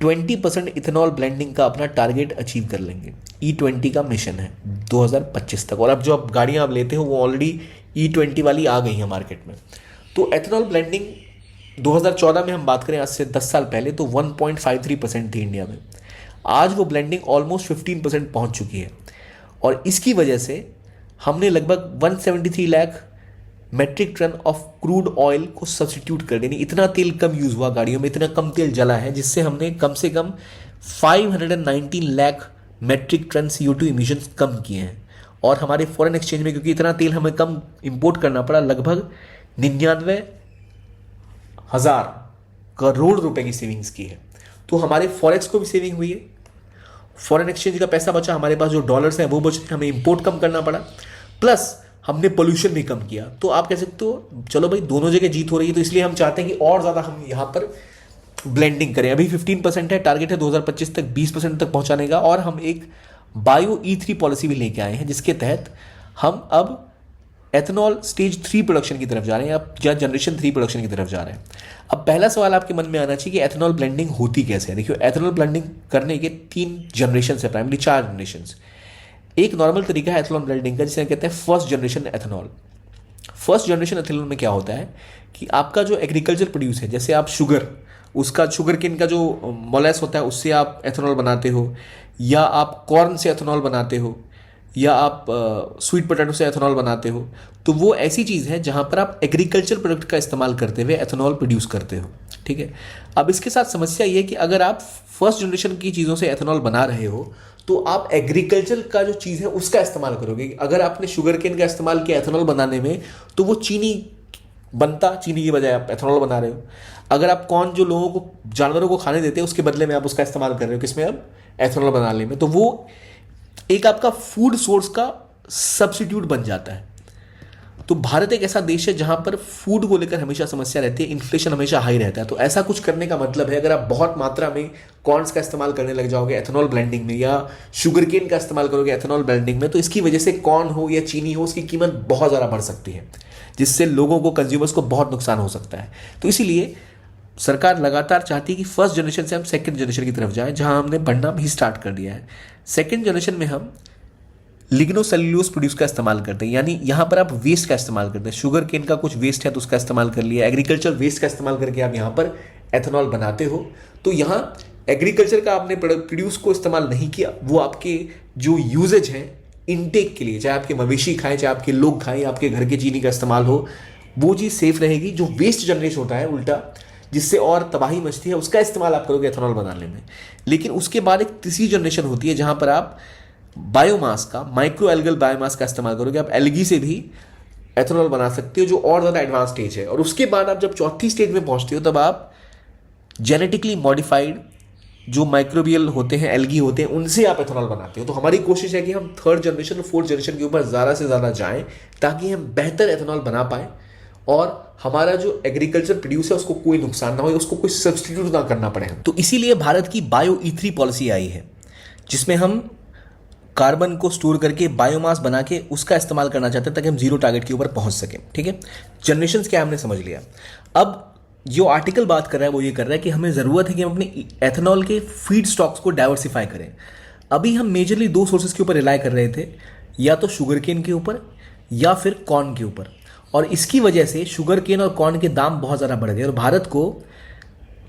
20% इथेनॉल ब्लेंडिंग का अपना टारगेट अचीव कर लेंगे। E20 का मिशन है 2025 तक। और अब जो आप गाड़ियां आप लेते हो वो ऑलरेडी E20 वाली आ गई हैं मार्केट में। तो एथेनॉल ब्लेंडिंग 2014 में हम बात करें, आज से 10 साल पहले, तो 1.53% थी इंडिया में। आज वो ब्लेंडिंग ऑलमोस्ट 15% पहुंच चुकी है और इसकी वजह से हमने लगभग 173 lakh metric tonne of crude oil को सब्सटीट्यूट कर देनी। इतना तेल कम यूज़ हुआ गाड़ियों में, इतना कम तेल जला है, जिससे हमने कम से कम 519 lakh metric ton CO2 emissions कम किए हैं। और हमारे फॉरेन एक्सचेंज में, क्योंकि इतना तेल हमें कम इंपोर्ट करना पड़ा, लगभग 99,000 करोड़ रुपए की सेविंग्स की है। तो हमारे फॉरेक्स को भी सेविंग हुई है, फॉरेन एक्सचेंज का पैसा बचा, हमारे पास जो डॉलर्स हैं वो बचे, हमें इंपोर्ट कम करना पड़ा, प्लस हमने पोल्यूशन भी कम किया। तो आप कह सकते हो चलो भाई दोनों जगह जीत हो रही है। तो इसलिए हम चाहते हैं कि और ज़्यादा हम यहाँ पर ब्लेंडिंग करें। अभी 15% है, टारगेट है 2025 तक 20% तक पहुँचाने का। और हम एक बायो E3 पॉलिसी भी लेके आए हैं, जिसके तहत हम अब एथेनॉल स्टेज 3 प्रोडक्शन की तरफ जा रहे हैं या जनरेशन 3 प्रोडक्शन की तरफ जा रहे हैं। अब पहला सवाल आपके मन में आना चाहिए कि एथेनॉल ब्लेंडिंग होती कैसे है। देखिए, एथेनॉल ब्लेंडिंग करने के 3 जनरेशन है, प्राइमरी 4 जनरेशन। एक नॉर्मल तरीका है एथेनॉल ब्लेंडिंग का, जिसे कहते हैं first generation ethanol. First generation ethanol में क्या होता है कि आपका जो एग्रीकल्चर प्रोड्यूस है, जैसे आप शुगर, उसका शुगर केन का जो मोलेस होता है उससे आप एथेनॉल बनाते हो, या आप कॉर्न से एथेनॉल बनाते हो, या आप स्वीट पोटैटो से एथेनॉल बनाते हो। तो वो ऐसी चीज़ है जहाँ पर आप एग्रीकल्चर प्रोडक्ट का इस्तेमाल करते हुए एथेनॉल प्रोड्यूस करते हो। ठीक है, अब इसके साथ समस्या ये है कि अगर आप फर्स्ट जनरेशन की चीज़ों से एथेनॉल बना रहे हो तो आप एग्रीकल्चर का जो चीज़ है उसका इस्तेमाल करोगे। अगर आपने शुगर केन का इस्तेमाल किया एथेनॉल बनाने में तो वो चीनी बनता, चीनी की बजाय आप एथेनॉल बना रहे हो। अगर आप कॉर्न जो लोगों को, जानवरों को खाने देते हैं, उसके बदले में आप उसका इस्तेमाल कर रहे हो किसमें, अब एथेनॉल बनाने में, तो वो एक आपका फूड सोर्स का सब्स्टिट्यूट बन जाता है। तो भारत एक ऐसा देश है जहां पर फूड को लेकर हमेशा समस्या रहती है, इन्फ्लेशन हमेशा हाई रहता है। तो ऐसा कुछ करने का मतलब है, अगर आप बहुत मात्रा में कॉर्न्स का इस्तेमाल करने लग जाओगे एथेनॉल ब्लेंडिंग में, या शुगर केन का इस्तेमाल करोगे एथेनॉल ब्लेंडिंग में, तो इसकी वजह से कॉर्न हो या चीनी हो, उसकी कीमत बहुत ज़्यादा बढ़ सकती है, जिससे लोगों को, कंज्यूमर्स को बहुत नुकसान हो सकता है। तो इसीलिए सरकार लगातार चाहती है कि फर्स्ट जनरेशन से हम सेकंड जनरेशन की तरफ जाएं, जहां हमने बढ़ना भी स्टार्ट कर दिया है। सेकंड जनरेशन में हम लिग्नोसेल्यूलोज प्रोड्यूस का इस्तेमाल करते हैं, यानी यहाँ पर आप वेस्ट का इस्तेमाल करते हैं। शुगर केन का कुछ वेस्ट है तो उसका इस्तेमाल कर लिया, एग्रीकल्चर वेस्ट का इस्तेमाल करके आप यहाँ पर एथेनॉल बनाते हो। तो यहाँ एग्रीकल्चर का आपने प्रोड्यूस को इस्तेमाल नहीं किया, वो आपके जो यूजेज हैं इनटेक के लिए, चाहे आपके मवेशी खाएं, चाहे आपके लोग खाएं, आपके घर के चीनी का इस्तेमाल हो, वो चीज़ सेफ रहेगी। जो वेस्ट जनरेट होता है उल्टा, जिससे और तबाही मचती है, उसका इस्तेमाल आप करोगे एथेनॉल बनाने में। लेकिन उसके बाद एक तीसरी जनरेशन होती है जहाँ पर आप बायोमास का, माइक्रो एल्गल बायोमास का इस्तेमाल करोगे। आप एल्गी से भी एथेनॉल बना सकते हो, जो और ज़्यादा एडवांस स्टेज है। और उसके बाद आप जब चौथी स्टेज में पहुंचते हो तब आप जेनेटिकली मॉडिफाइड जो माइक्रोबियल होते हैं, एल्गी होते हैं, उनसे आप एथेनॉल बनाते हो। तो हमारी कोशिश है कि हम थर्ड जनरेशन और फोर्थ जनरेशन के ऊपर ज़्यादा से ज़्यादा जाएं, ताकि हम बेहतर एथेनॉल बना पाएँ और हमारा जो एग्रीकल्चर प्रोड्यूस है उसको कोई नुकसान ना हो, उसको कोई सब्स्टिट्यूट ना करना पड़े। तो इसीलिए भारत की बायो E3 पॉलिसी आई है, जिसमें हम कार्बन को स्टोर करके बायोमास बना के उसका इस्तेमाल करना चाहते हैं, ताकि हम जीरो टारगेट के ऊपर पहुंच सकें। ठीक है, जनरेशंस क्या हमने समझ लिया। अब जो आर्टिकल बात कर रहा है वो ये कर रहा है कि हमें ज़रूरत है कि हम अपने एथेनॉल के फीड स्टॉक्स को डाइवर्सिफाई करें। अभी हम मेजरली 2 सोर्सेज के ऊपर रिलाई कर रहे थे, या तो शुगर केन के ऊपर या फिर कॉर्न के ऊपर। और इसकी वजह से शुगर केन और कॉर्न के दाम बहुत ज़्यादा बढ़ गए और भारत को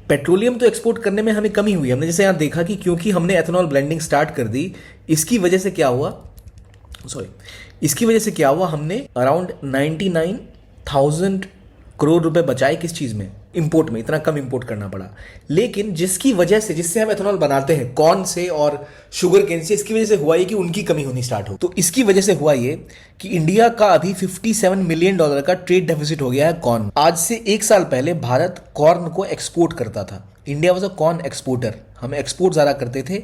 पेट्रोलियम तो एक्सपोर्ट करने में हमें कमी हुई। हमने जैसे यहाँ देखा कि क्योंकि हमने एथेनॉल ब्लेंडिंग स्टार्ट कर दी, इसकी वजह से क्या हुआ, हमने अराउंड 99,000 करोड़ रुपए बचाए किस चीज़ में, इंपोर्ट में, इतना कम इंपोर्ट करना पड़ा। लेकिन जिसकी वजह से, जिससे हम एथेनॉल बनाते हैं कॉर्न से और शुगर केन से, इसकी वजह से हुआ ये कि उनकी कमी होनी स्टार्ट हो। तो इसकी वजह से हुआ ये कि इंडिया का अभी $57 मिलियन का ट्रेड डेफिसिट हो गया है कॉर्न। आज से 1 साल पहले भारत कॉर्न को एक्सपोर्ट करता था। India was a corn exporter, हम एक्सपोर्ट ज़्यादा करते थे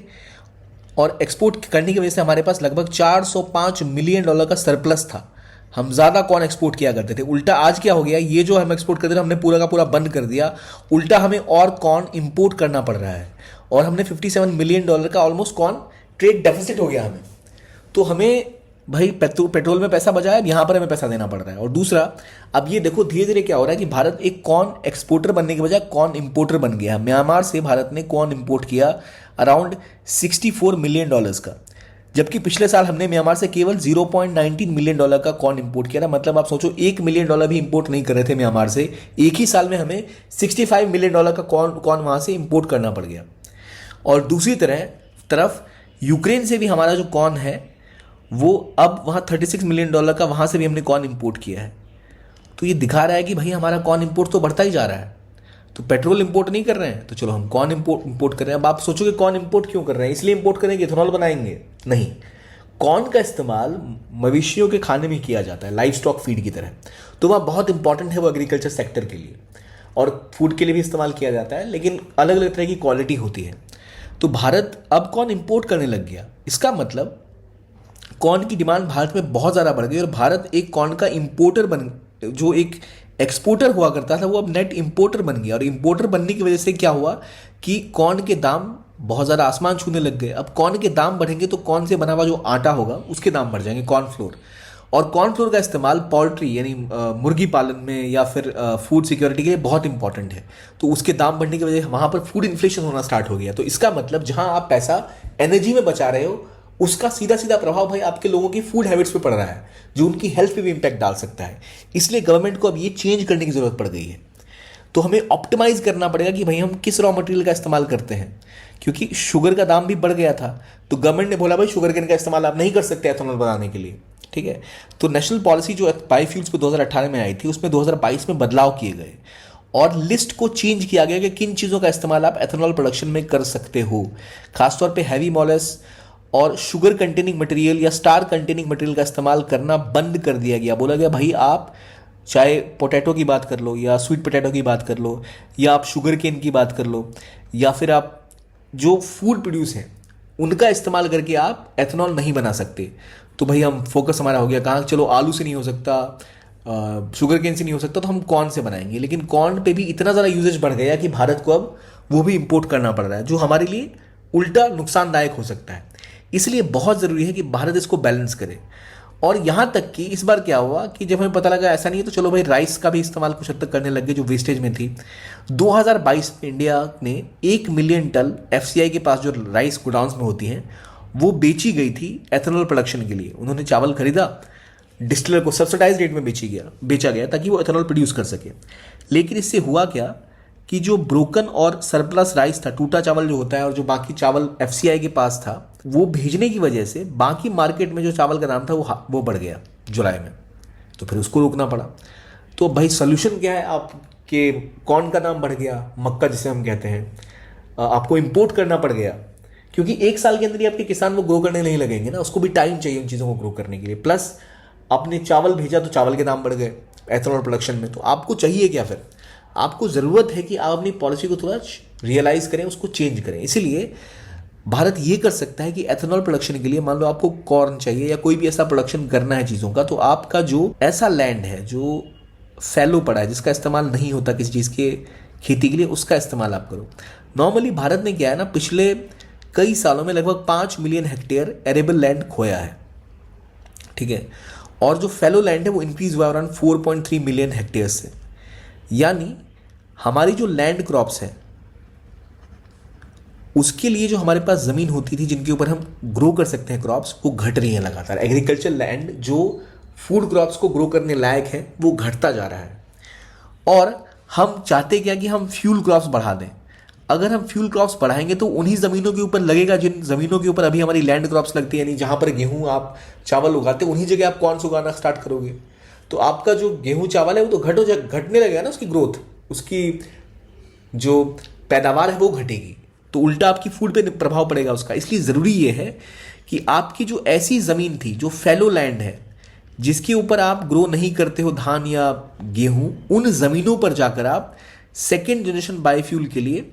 और एक्सपोर्ट करने की वजह से हमारे पास लगभग $405 मिलियन का सरप्लस था। हम ज़्यादा कॉर्न एक्सपोर्ट किया करते थे। उल्टा आज क्या हो गया, ये जो हम एक्सपोर्ट करते थे हमने पूरा का पूरा बंद कर दिया। उल्टा हमें और कॉर्न इंपोर्ट करना पड़ रहा है और हमने $57 मिलियन का ऑलमोस्ट कॉर्न ट्रेड डेफिसिट हो गया हमें। तो हमें भाई पेट्रोल में पैसा बचाया, अब यहाँ पर हमें पैसा देना पड़ रहा है। और दूसरा, अब ये देखो धीरे धीरे क्या हो रहा है कि भारत एक कॉर्न एक्सपोर्टर बनने के बजाय कॉर्न इंपोर्टर बन गया। म्यांमार से भारत ने कॉर्न इंपोर्ट किया अराउंड $64 मिलियन का, जबकि पिछले साल हमने म्यांमार से केवल $0.19 मिलियन का कॉर्न इंपोर्ट किया था। मतलब आप सोचो $1 मिलियन भी इंपोर्ट नहीं कर रहे थे म्यांमार से, एक ही साल में हमें $65 मिलियन का कॉर्न वहाँ से इंपोर्ट करना पड़ गया। और दूसरी तरफ यूक्रेन से भी हमारा जो कॉर्न है वो अब वहाँ $36 मिलियन का, वहाँ से भी हमने कॉर्न इंपोर्ट किया है। तो ये दिखा रहा है कि भाई हमारा कॉर्न इंपोर्ट तो बढ़ता ही जा रहा है। तो पेट्रोल इंपोर्ट नहीं कर रहे हैं तो चलो हम कॉर्न इंपोर्ट कर रहे हैं। अब आप सोचोगे कॉर्न इंपोर्ट क्यों कर रहे हैं, इसलिए इंपोर्ट करेंगे इथेनॉल बनाएंगे? नहीं, कॉर्न का इस्तेमाल मवेशियों के खाने में किया जाता है, लाइव स्टॉक फीड की तरह। तो वह बहुत इंपॉर्टेंट है वो एग्रीकल्चर सेक्टर के लिए, और फूड के लिए भी इस्तेमाल किया जाता है, लेकिन अलग अलग तरह की क्वालिटी होती है। तो भारत अब कॉर्न इंपोर्ट करने लग गया। इसका मतलब कॉर्न की डिमांड भारत में बहुत ज़्यादा बढ़ गई और भारत एक कॉर्न का इंपोर्टर जो एक एक्सपोर्टर हुआ करता था वो अब नेट इंपोर्टर बन गया। और इंपोर्टर बनने की वजह से क्या हुआ कि कॉर्न के दाम बहुत ज़्यादा आसमान छूने लग गए। अब कॉर्न के दाम बढ़ेंगे तो कॉर्न से बना हुआ जो आटा होगा उसके दाम बढ़ जाएंगे, कॉर्नफ्लोर। और कॉर्नफ्लोर का इस्तेमाल पोल्ट्री यानी मुर्गी पालन में या फिर फूड सिक्योरिटी के लिए बहुत इंपॉर्टेंट है। तो उसके दाम बढ़ने की वजह से वहाँ पर फूड इन्फ्लेशन होना स्टार्ट हो गया। तो इसका मतलब जहाँ आप पैसा एनर्जी में बचा रहे हो उसका सीधा सीधा प्रभाव भाई आपके लोगों की फूड हैबिट्स पे पड़ रहा है, जो उनकी हेल्थ पे भी इंपैक्ट डाल सकता है। इसलिए गवर्नमेंट को अब ये चेंज करने की ज़रूरत पड़ गई है। तो हमें ऑप्टिमाइज करना पड़ेगा कि भाई हम किस रॉ मटेरियल का इस्तेमाल करते हैं, क्योंकि शुगर का दाम भी बढ़ गया था। तो गवर्नमेंट ने बोला भाई शुगर केन का इस्तेमाल आप नहीं कर सकते एथेनॉल बनाने के लिए, ठीक है। तो नेशनल पॉलिसी जो बायोफ्यूल्स पे 2018 में आई थी उसमें 2022 में बदलाव किए गए और लिस्ट को चेंज किया गया कि किन चीज़ों का इस्तेमाल आप एथेनॉल प्रोडक्शन में कर सकते हो। खासतौर पे हैवी मॉलेस और शुगर कंटेनिंग मटेरियल या स्टार कंटेनिंग मटेरियल का इस्तेमाल करना बंद कर दिया गया। बोला गया भाई आप चाहे पोटैटो की बात कर लो या स्वीट पोटैटो की बात कर लो या आप शुगर केन की बात कर लो या फिर आप जो फूड प्रोड्यूस हैं उनका इस्तेमाल करके आप एथेनॉल नहीं बना सकते। तो भाई हम फोकस हमारा हो गया कहाँ, चलो आलू से नहीं हो सकता, शुगर केन से नहीं हो सकता, तो हम कॉर्न से बनाएंगे। लेकिन कॉर्न पे भी इतना ज़्यादा यूजेज बढ़ गया कि भारत को अब वो भी इंपोर्ट करना पड़ रहा है, जो हमारे लिए उल्टा नुकसानदायक हो सकता है। इसलिए बहुत ज़रूरी है कि भारत इसको बैलेंस करे। और यहाँ तक कि इस बार क्या हुआ कि जब हमें पता लगा ऐसा नहीं है तो चलो भाई राइस का भी इस्तेमाल कुछ हद तक करने लग गए जो वेस्टेज में थी। 2022 में इंडिया ने 1 मिलियन टन एफसीआई के पास जो राइस गोडाउन्स में होती हैं वो बेची गई थी एथेनॉल प्रोडक्शन के लिए। उन्होंने चावल खरीदा, डिस्टिलर को सब्सिडाइज रेट में बेचा गया ताकि वो एथेनॉल प्रोड्यूस कर सके। लेकिन इससे हुआ क्या कि जो ब्रोकन और सरप्लस राइस था, टूटा चावल जो होता है, और जो बाकी चावल एफसीआई के पास था वो भेजने की वजह से बाकी मार्केट में जो चावल का दाम था वो बढ़ गया जुलाई में। तो फिर उसको रोकना पड़ा। तो भाई सोल्यूशन क्या है, आपके कॉर्न का दाम बढ़ गया, मक्का जिसे हम कहते हैं, आपको इंपोर्ट करना पड़ गया क्योंकि 1 साल के अंदर ही आपके किसान वो ग्रो करने नहीं लगेंगे ना, उसको भी टाइम चाहिए उन चीज़ों को ग्रो करने के लिए। प्लस आपने चावल भेजा तो चावल के दाम बढ़ गए एथेनॉल प्रोडक्शन में। तो आपको चाहिए क्या फिर, आपको ज़रूरत है कि आप अपनी पॉलिसी को थोड़ा रियलाइज़ करें, उसको चेंज करें। इसीलिए भारत ये कर सकता है कि एथेनॉल प्रोडक्शन के लिए मान लो आपको कॉर्न चाहिए या कोई भी ऐसा प्रोडक्शन करना है चीज़ों का, तो आपका जो ऐसा लैंड है जो फैलो पड़ा है जिसका इस्तेमाल नहीं होता किसी चीज़ के खेती के लिए, उसका इस्तेमाल आप करो। नॉर्मली भारत ने क्या है ना, पिछले कई सालों में लगभग 5 मिलियन हेक्टेयर एरेबल लैंड खोया है, ठीक है। और जो फैलो लैंड है वो इंक्रीज हुआ अराउंड 4.3 मिलियन हेक्टेयर से। यानी हमारी जो लैंड क्रॉप्स हैं उसके लिए जो हमारे पास ज़मीन होती थी जिनके ऊपर हम ग्रो कर सकते हैं क्रॉप्स, वो घट रही है लगातार। एग्रीकल्चर लैंड जो फूड क्रॉप्स को ग्रो करने लायक है वो घटता जा रहा है। और हम चाहते क्या कि हम फ्यूल क्रॉप्स बढ़ा दें। अगर हम फ्यूल क्रॉप्स बढ़ाएंगे तो उन्हीं ज़मीनों के ऊपर लगेगा जिन ज़मीनों के ऊपर अभी हमारी लैंड क्रॉप्स लगती है, यानी जहाँ पर गेहूँ आप चावल उगाते हैं उन्हीं जगह आप कॉर्न उगाना स्टार्ट करोगे। तो आपका जो गेहूं चावल है वो तो घटने लगेगा ना, उसकी ग्रोथ, उसकी जो पैदावार है वो घटेगी, तो उल्टा आपकी फूड पे प्रभाव पड़ेगा उसका। इसलिए ज़रूरी ये है कि आपकी जो ऐसी ज़मीन थी जो फैलो लैंड है, जिसके ऊपर आप ग्रो नहीं करते हो धान या गेहूं, उन ज़मीनों पर जाकर आप सेकेंड जनरेशन बायोफ्यूल के लिए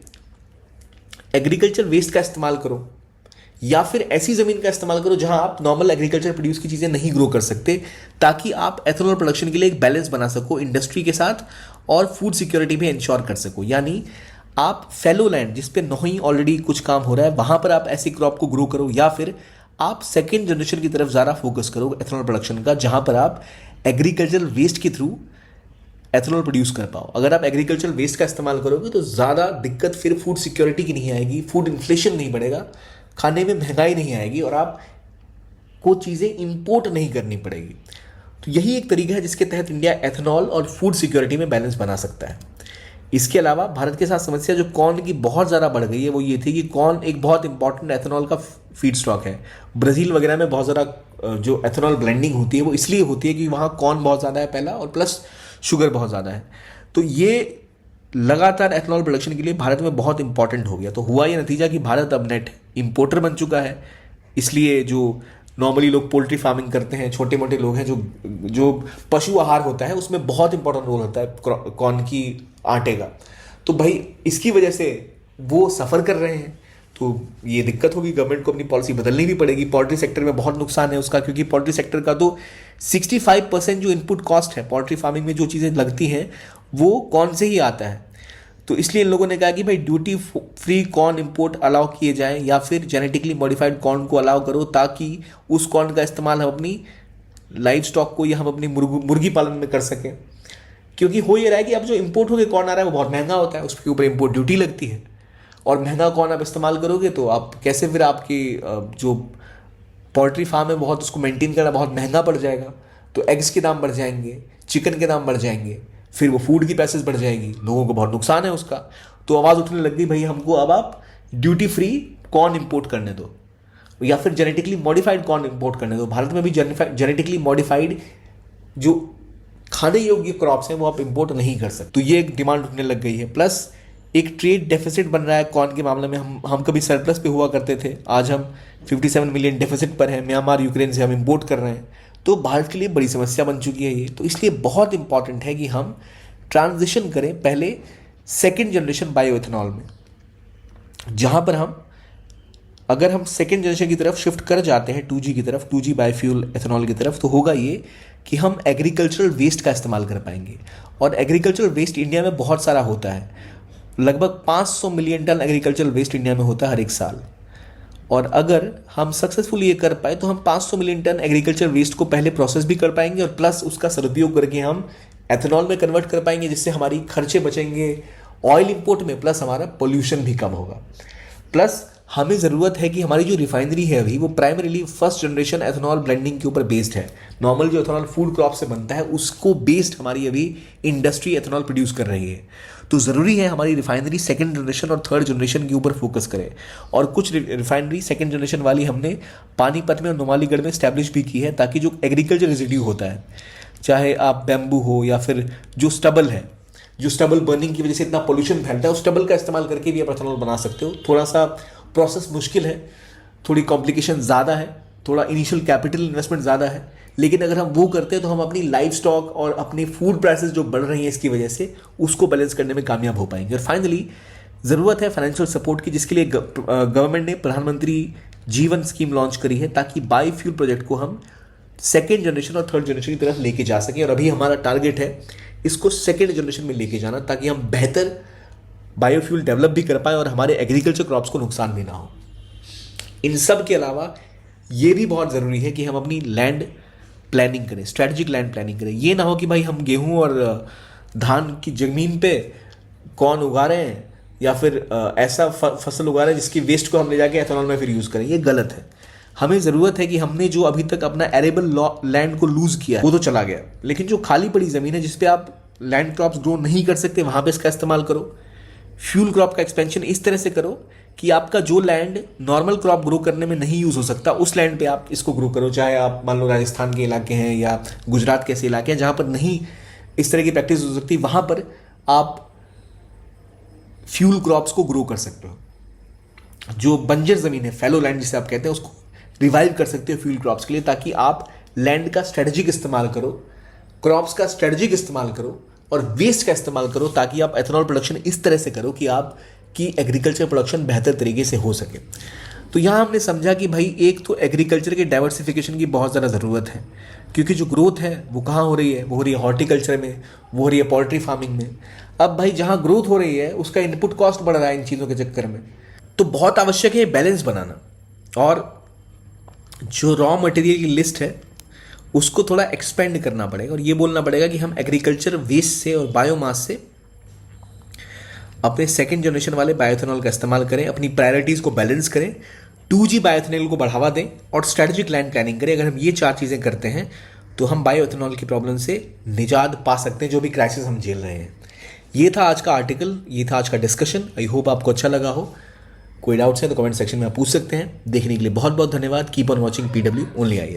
एग्रीकल्चर वेस्ट का इस्तेमाल करो, या फिर ऐसी ज़मीन का इस्तेमाल करो जहां आप नॉर्मल एग्रीकल्चर प्रोड्यूस की चीज़ें नहीं ग्रो कर सकते, ताकि आप एथेनॉल प्रोडक्शन के लिए एक बैलेंस बना सको इंडस्ट्री के साथ और फूड सिक्योरिटी भी इंश्योर कर सको। यानी आप फैलो लैंड जिस पे नहीं ऑलरेडी कुछ काम हो रहा है वहां पर आप ऐसी क्रॉप को ग्रो करो, या फिर आप सेकेंड जनरेशन की तरफ ज़्यादा फोकस करो एथेनॉल प्रोडक्शन का, जहां पर आप एग्रीकल्चर वेस्ट के थ्रू एथेनॉल प्रोड्यूस कर पाओ। अगर आप एग्रीकल्चर वेस्ट का इस्तेमाल करोगे तो ज़्यादा दिक्कत फिर फूड सिक्योरिटी की नहीं आएगी, फूड इन्फ्लेशन नहीं बढ़ेगा, खाने में महंगाई नहीं आएगी और आप को चीज़ें इंपोर्ट नहीं करनी पड़ेगी। तो यही एक तरीका है जिसके तहत इंडिया एथेनॉल और फूड सिक्योरिटी में बैलेंस बना सकता है। इसके अलावा भारत के साथ समस्या जो कॉर्न की बहुत ज़्यादा बढ़ गई है वो ये थी कि कॉर्न एक बहुत इंपॉर्टेंट एथेनॉल का फीड स्टॉक है। ब्राज़ील वगैरह में बहुत ज़्यादा जो एथेनॉल ब्लेंडिंग होती है वो इसलिए होती है कि वहाँ कॉर्न बहुत ज़्यादा है पहला, और प्लस शुगर बहुत ज़्यादा है। तो ये लगातार एथेनॉल प्रोडक्शन के लिए भारत में बहुत इंपॉर्टेंट हो गया। तो हुआ ये नतीजा कि भारत अब नेट इंपोर्टर बन चुका है। इसलिए जो नॉर्मली लोग पोल्ट्री फार्मिंग करते हैं, छोटे मोटे लोग हैं, जो पशु आहार होता है उसमें बहुत इंपॉर्टेंट रोल होता है कॉर्न की आटे का। तो भाई इसकी वजह से वो सफ़र कर रहे हैं, तो ये दिक्कत होगी, गवर्नमेंट को अपनी पॉलिसी बदलनी भी पड़ेगी। पोल्ट्री सेक्टर में बहुत नुकसान है उसका, क्योंकि पोल्ट्री सेक्टर का तो 65% जो इनपुट कॉस्ट है पोल्ट्री फार्मिंग में जो चीज़ें लगती हैं वो कॉर्न से ही आता है। तो इसलिए इन लोगों ने कहा कि भाई duty free corn import allow किए जाएं, या फिर जेनेटिकली मॉडिफाइड कॉर्न को अलाउ करो, ताकि उस कॉर्न का इस्तेमाल हम अपनी लाइव स्टॉक को या हम अपनी मुर्गी पालन में कर सकें। क्योंकि हो ये रहा है कि अब जो इंपोर्ट होकर कॉर्न आ रहा है वो बहुत महंगा होता है, उसके ऊपर इंपोर्ट ड्यूटी लगती है, और महंगा कॉर्न आप इस्तेमाल करोगे तो आप कैसे फिर आपकी जो पोल्ट्री फार्म है बहुत उसको मेंटेन करना बहुत महंगा पड़ जाएगा। तो एग्स के दाम बढ़ जाएंगे, चिकन के दाम बढ़ जाएंगे, फिर वो फूड की प्राइसेस बढ़ जाएगी, लोगों को बहुत नुकसान है उसका। तो आवाज़ उठने लग गई भाई हमको अब आप ड्यूटी फ्री कॉर्न इंपोर्ट करने दो, या फिर जेनेटिकली मॉडिफाइड कॉर्न इंपोर्ट करने दो। भारत में भी जेनेटिकली मॉडिफाइड जो खाने योग्य क्रॉप्स हैं वो आप इंपोर्ट नहीं कर सकते। तो ये एक डिमांड उठने लग गई है। प्लस एक ट्रेड डेफिसिट बन रहा है कॉर्न के मामले में। हम कभी सरप्लस पे हुआ करते थे, आज हम 57 मिलियन डेफिसिट पर हैं। म्यांमार यूक्रेन से हम इंपोर्ट कर रहे हैं, तो भारत के लिए बड़ी समस्या बन चुकी है ये। तो इसलिए बहुत इंपॉर्टेंट है कि हम ट्रांजिशन करें पहले सेकेंड जनरेशन बायो एथेनॉल में, जहाँ पर अगर हम सेकेंड जनरेशन की तरफ शिफ्ट कर जाते हैं 2G की तरफ, 2G बायोफ्यूल एथेनॉल की तरफ, तो होगा ये कि हम एग्रीकल्चरल वेस्ट का इस्तेमाल कर पाएंगे। और एग्रीकल्चरल वेस्ट इंडिया में बहुत सारा होता है, लगभग 500 million tonne agricultural waste India में होता है हर एक साल। और अगर हम सक्सेसफुली ये कर पाए तो हम 500 मिलियन टन एग्रीकल्चर वेस्ट को पहले प्रोसेस भी कर पाएंगे, और प्लस उसका सदुपयोग करके हम एथेनॉल में कन्वर्ट कर पाएंगे, जिससे हमारी खर्चे बचेंगे ऑयल इंपोर्ट में, प्लस हमारा पोल्यूशन भी कम होगा। प्लस हमें ज़रूरत है कि हमारी जो रिफाइनरी है अभी वो primarily first generation ethanol blending के ऊपर बेस्ड है। नॉर्मल जो एथेनॉल फूड क्रॉप से बनता है उसको बेस्ड हमारी अभी इंडस्ट्री एथेनॉल प्रोड्यूस कर रही है। तो ज़रूरी है हमारी रिफाइनरी सेकंड जनरेशन और थर्ड जनरेशन के ऊपर फोकस करे। और कुछ रिफाइनरी सेकंड जनरेशन वाली हमने पानीपत में और नुमालीगढ़ में स्टैब्लिश भी की है, ताकि जो एग्रीकल्चर रेजिड्यू होता है, चाहे आप बैम्बू हो या फिर जो स्टबल है, जो स्टबल बर्निंग की वजह से इतना पोल्यूशन फैलता है, उस स्टबल का इस्तेमाल करके भी आप एथेनॉल बना सकते हो। थोड़ा सा प्रोसेस मुश्किल है, थोड़ी कॉम्प्लिकेशन ज़्यादा है, थोड़ा इनिशियल कैपिटल इन्वेस्टमेंट ज़्यादा है, लेकिन अगर हम वो करते हैं तो हम अपनी लाइफ स्टॉक और अपनी फूड प्राइसेस जो बढ़ रही हैं इसकी वजह से, उसको बैलेंस करने में कामयाब हो पाएंगे। और फाइनली ज़रूरत है फाइनेंशियल सपोर्ट की, जिसके लिए गवर्नमेंट ने प्रधानमंत्री जीवन स्कीम लॉन्च करी है, ताकि बायोफ्यूल प्रोजेक्ट को हम सेकेंड जनरेशन और थर्ड जनरेशन की तरफ लेके जा सकें। और अभी हमारा टारगेट है इसको सेकेंड जनरेशन में लेके जाना, ताकि हम बेहतर बायोफ्यूल डेवलप भी कर पाए और हमारे एग्रीकल्चर क्रॉप्स को नुकसान भी ना हो। इन सब के अलावा ये भी बहुत ज़रूरी है कि हम अपनी लैंड प्लानिंग करें, स्ट्रैटेजिक लैंड प्लानिंग करें। ये ना हो कि भाई हम गेहूं और धान की ज़मीन पे कॉर्न उगा रहे हैं या फिर ऐसा फसल उगा रहे हैं जिसकी वेस्ट को हम ले जाके एथेनॉल में फिर यूज़ करें। ये गलत है। हमें ज़रूरत है कि हमने जो अभी तक अपना एरेबल लैंड को लूज़ किया वो तो चला गया, लेकिन जो खाली पड़ी ज़मीन है जिस पे आप लैंड क्रॉप्स ग्रो नहीं कर सकते, वहाँ पे इसका इस्तेमाल करो। फ्यूल क्रॉप का एक्सपेंशन इस तरह से करो कि आपका जो लैंड नॉर्मल क्रॉप ग्रो करने में नहीं यूज़ हो सकता, उस लैंड पे आप इसको ग्रो करो। चाहे आप मान लो राजस्थान के इलाके हैं या गुजरात के ऐसे इलाके हैं जहाँ पर नहीं इस तरह की प्रैक्टिस हो सकती, वहाँ पर आप फ्यूल क्रॉप्स को ग्रो कर सकते हो। जो बंजर ज़मीन है, फैलो लैंड जिसे आप कहते हैं, उसको रिवाइव कर सकते हो फ्यूल क्रॉप्स के लिए, ताकि आप लैंड का स्ट्रेटजिक इस्तेमाल करो, क्रॉप्स का स्ट्रेटजिक इस्तेमाल करो और वेस्ट का इस्तेमाल करो, ताकि आप एथेनॉल प्रोडक्शन इस तरह से करो कि आपकी एग्रीकल्चर प्रोडक्शन बेहतर तरीके से हो सके। तो यहाँ हमने समझा कि भाई एक तो एग्रीकल्चर के डाइवर्सिफिकेशन की बहुत ज़्यादा ज़रूरत है, क्योंकि जो ग्रोथ है वो कहाँ हो रही है, वो हो रही है हॉर्टिकल्चर में, वो हो रही है पोल्ट्री फार्मिंग में। अब भाई जहाँ ग्रोथ हो रही है उसका इनपुट कॉस्ट बढ़ रहा है इन चीज़ों के चक्कर में, तो बहुत आवश्यक है बैलेंस बनाना। और जो रॉ मटेरियल की लिस्ट है उसको थोड़ा एक्सपेंड करना पड़ेगा और ये बोलना पड़ेगा कि हम एग्रीकल्चर वेस्ट से और बायोमास से अपने सेकेंड जनरेशन वाले बायोएथेनॉल का इस्तेमाल करें, अपनी प्रायोरिटीज़ को बैलेंस करें, 2G बायोएथेनॉल को बढ़ावा दें और स्ट्रेटेजिक लैंड प्लानिंग करें। अगर हम ये 4 चीज़ें करते हैं तो हम बायोएथेनॉल की प्रॉब्लम से निजात पा सकते हैं, जो भी क्राइसिस हम झेल रहे हैं। ये था आज का आर्टिकल, ये था आज का डिस्कशन। आई होप आपको अच्छा लगा हो। कोई डाउट्स हैं तो कमेंट सेक्शन में आप पूछ सकते हैं। देखने के लिए बहुत बहुत धन्यवाद। Keep on watching PW only IAS।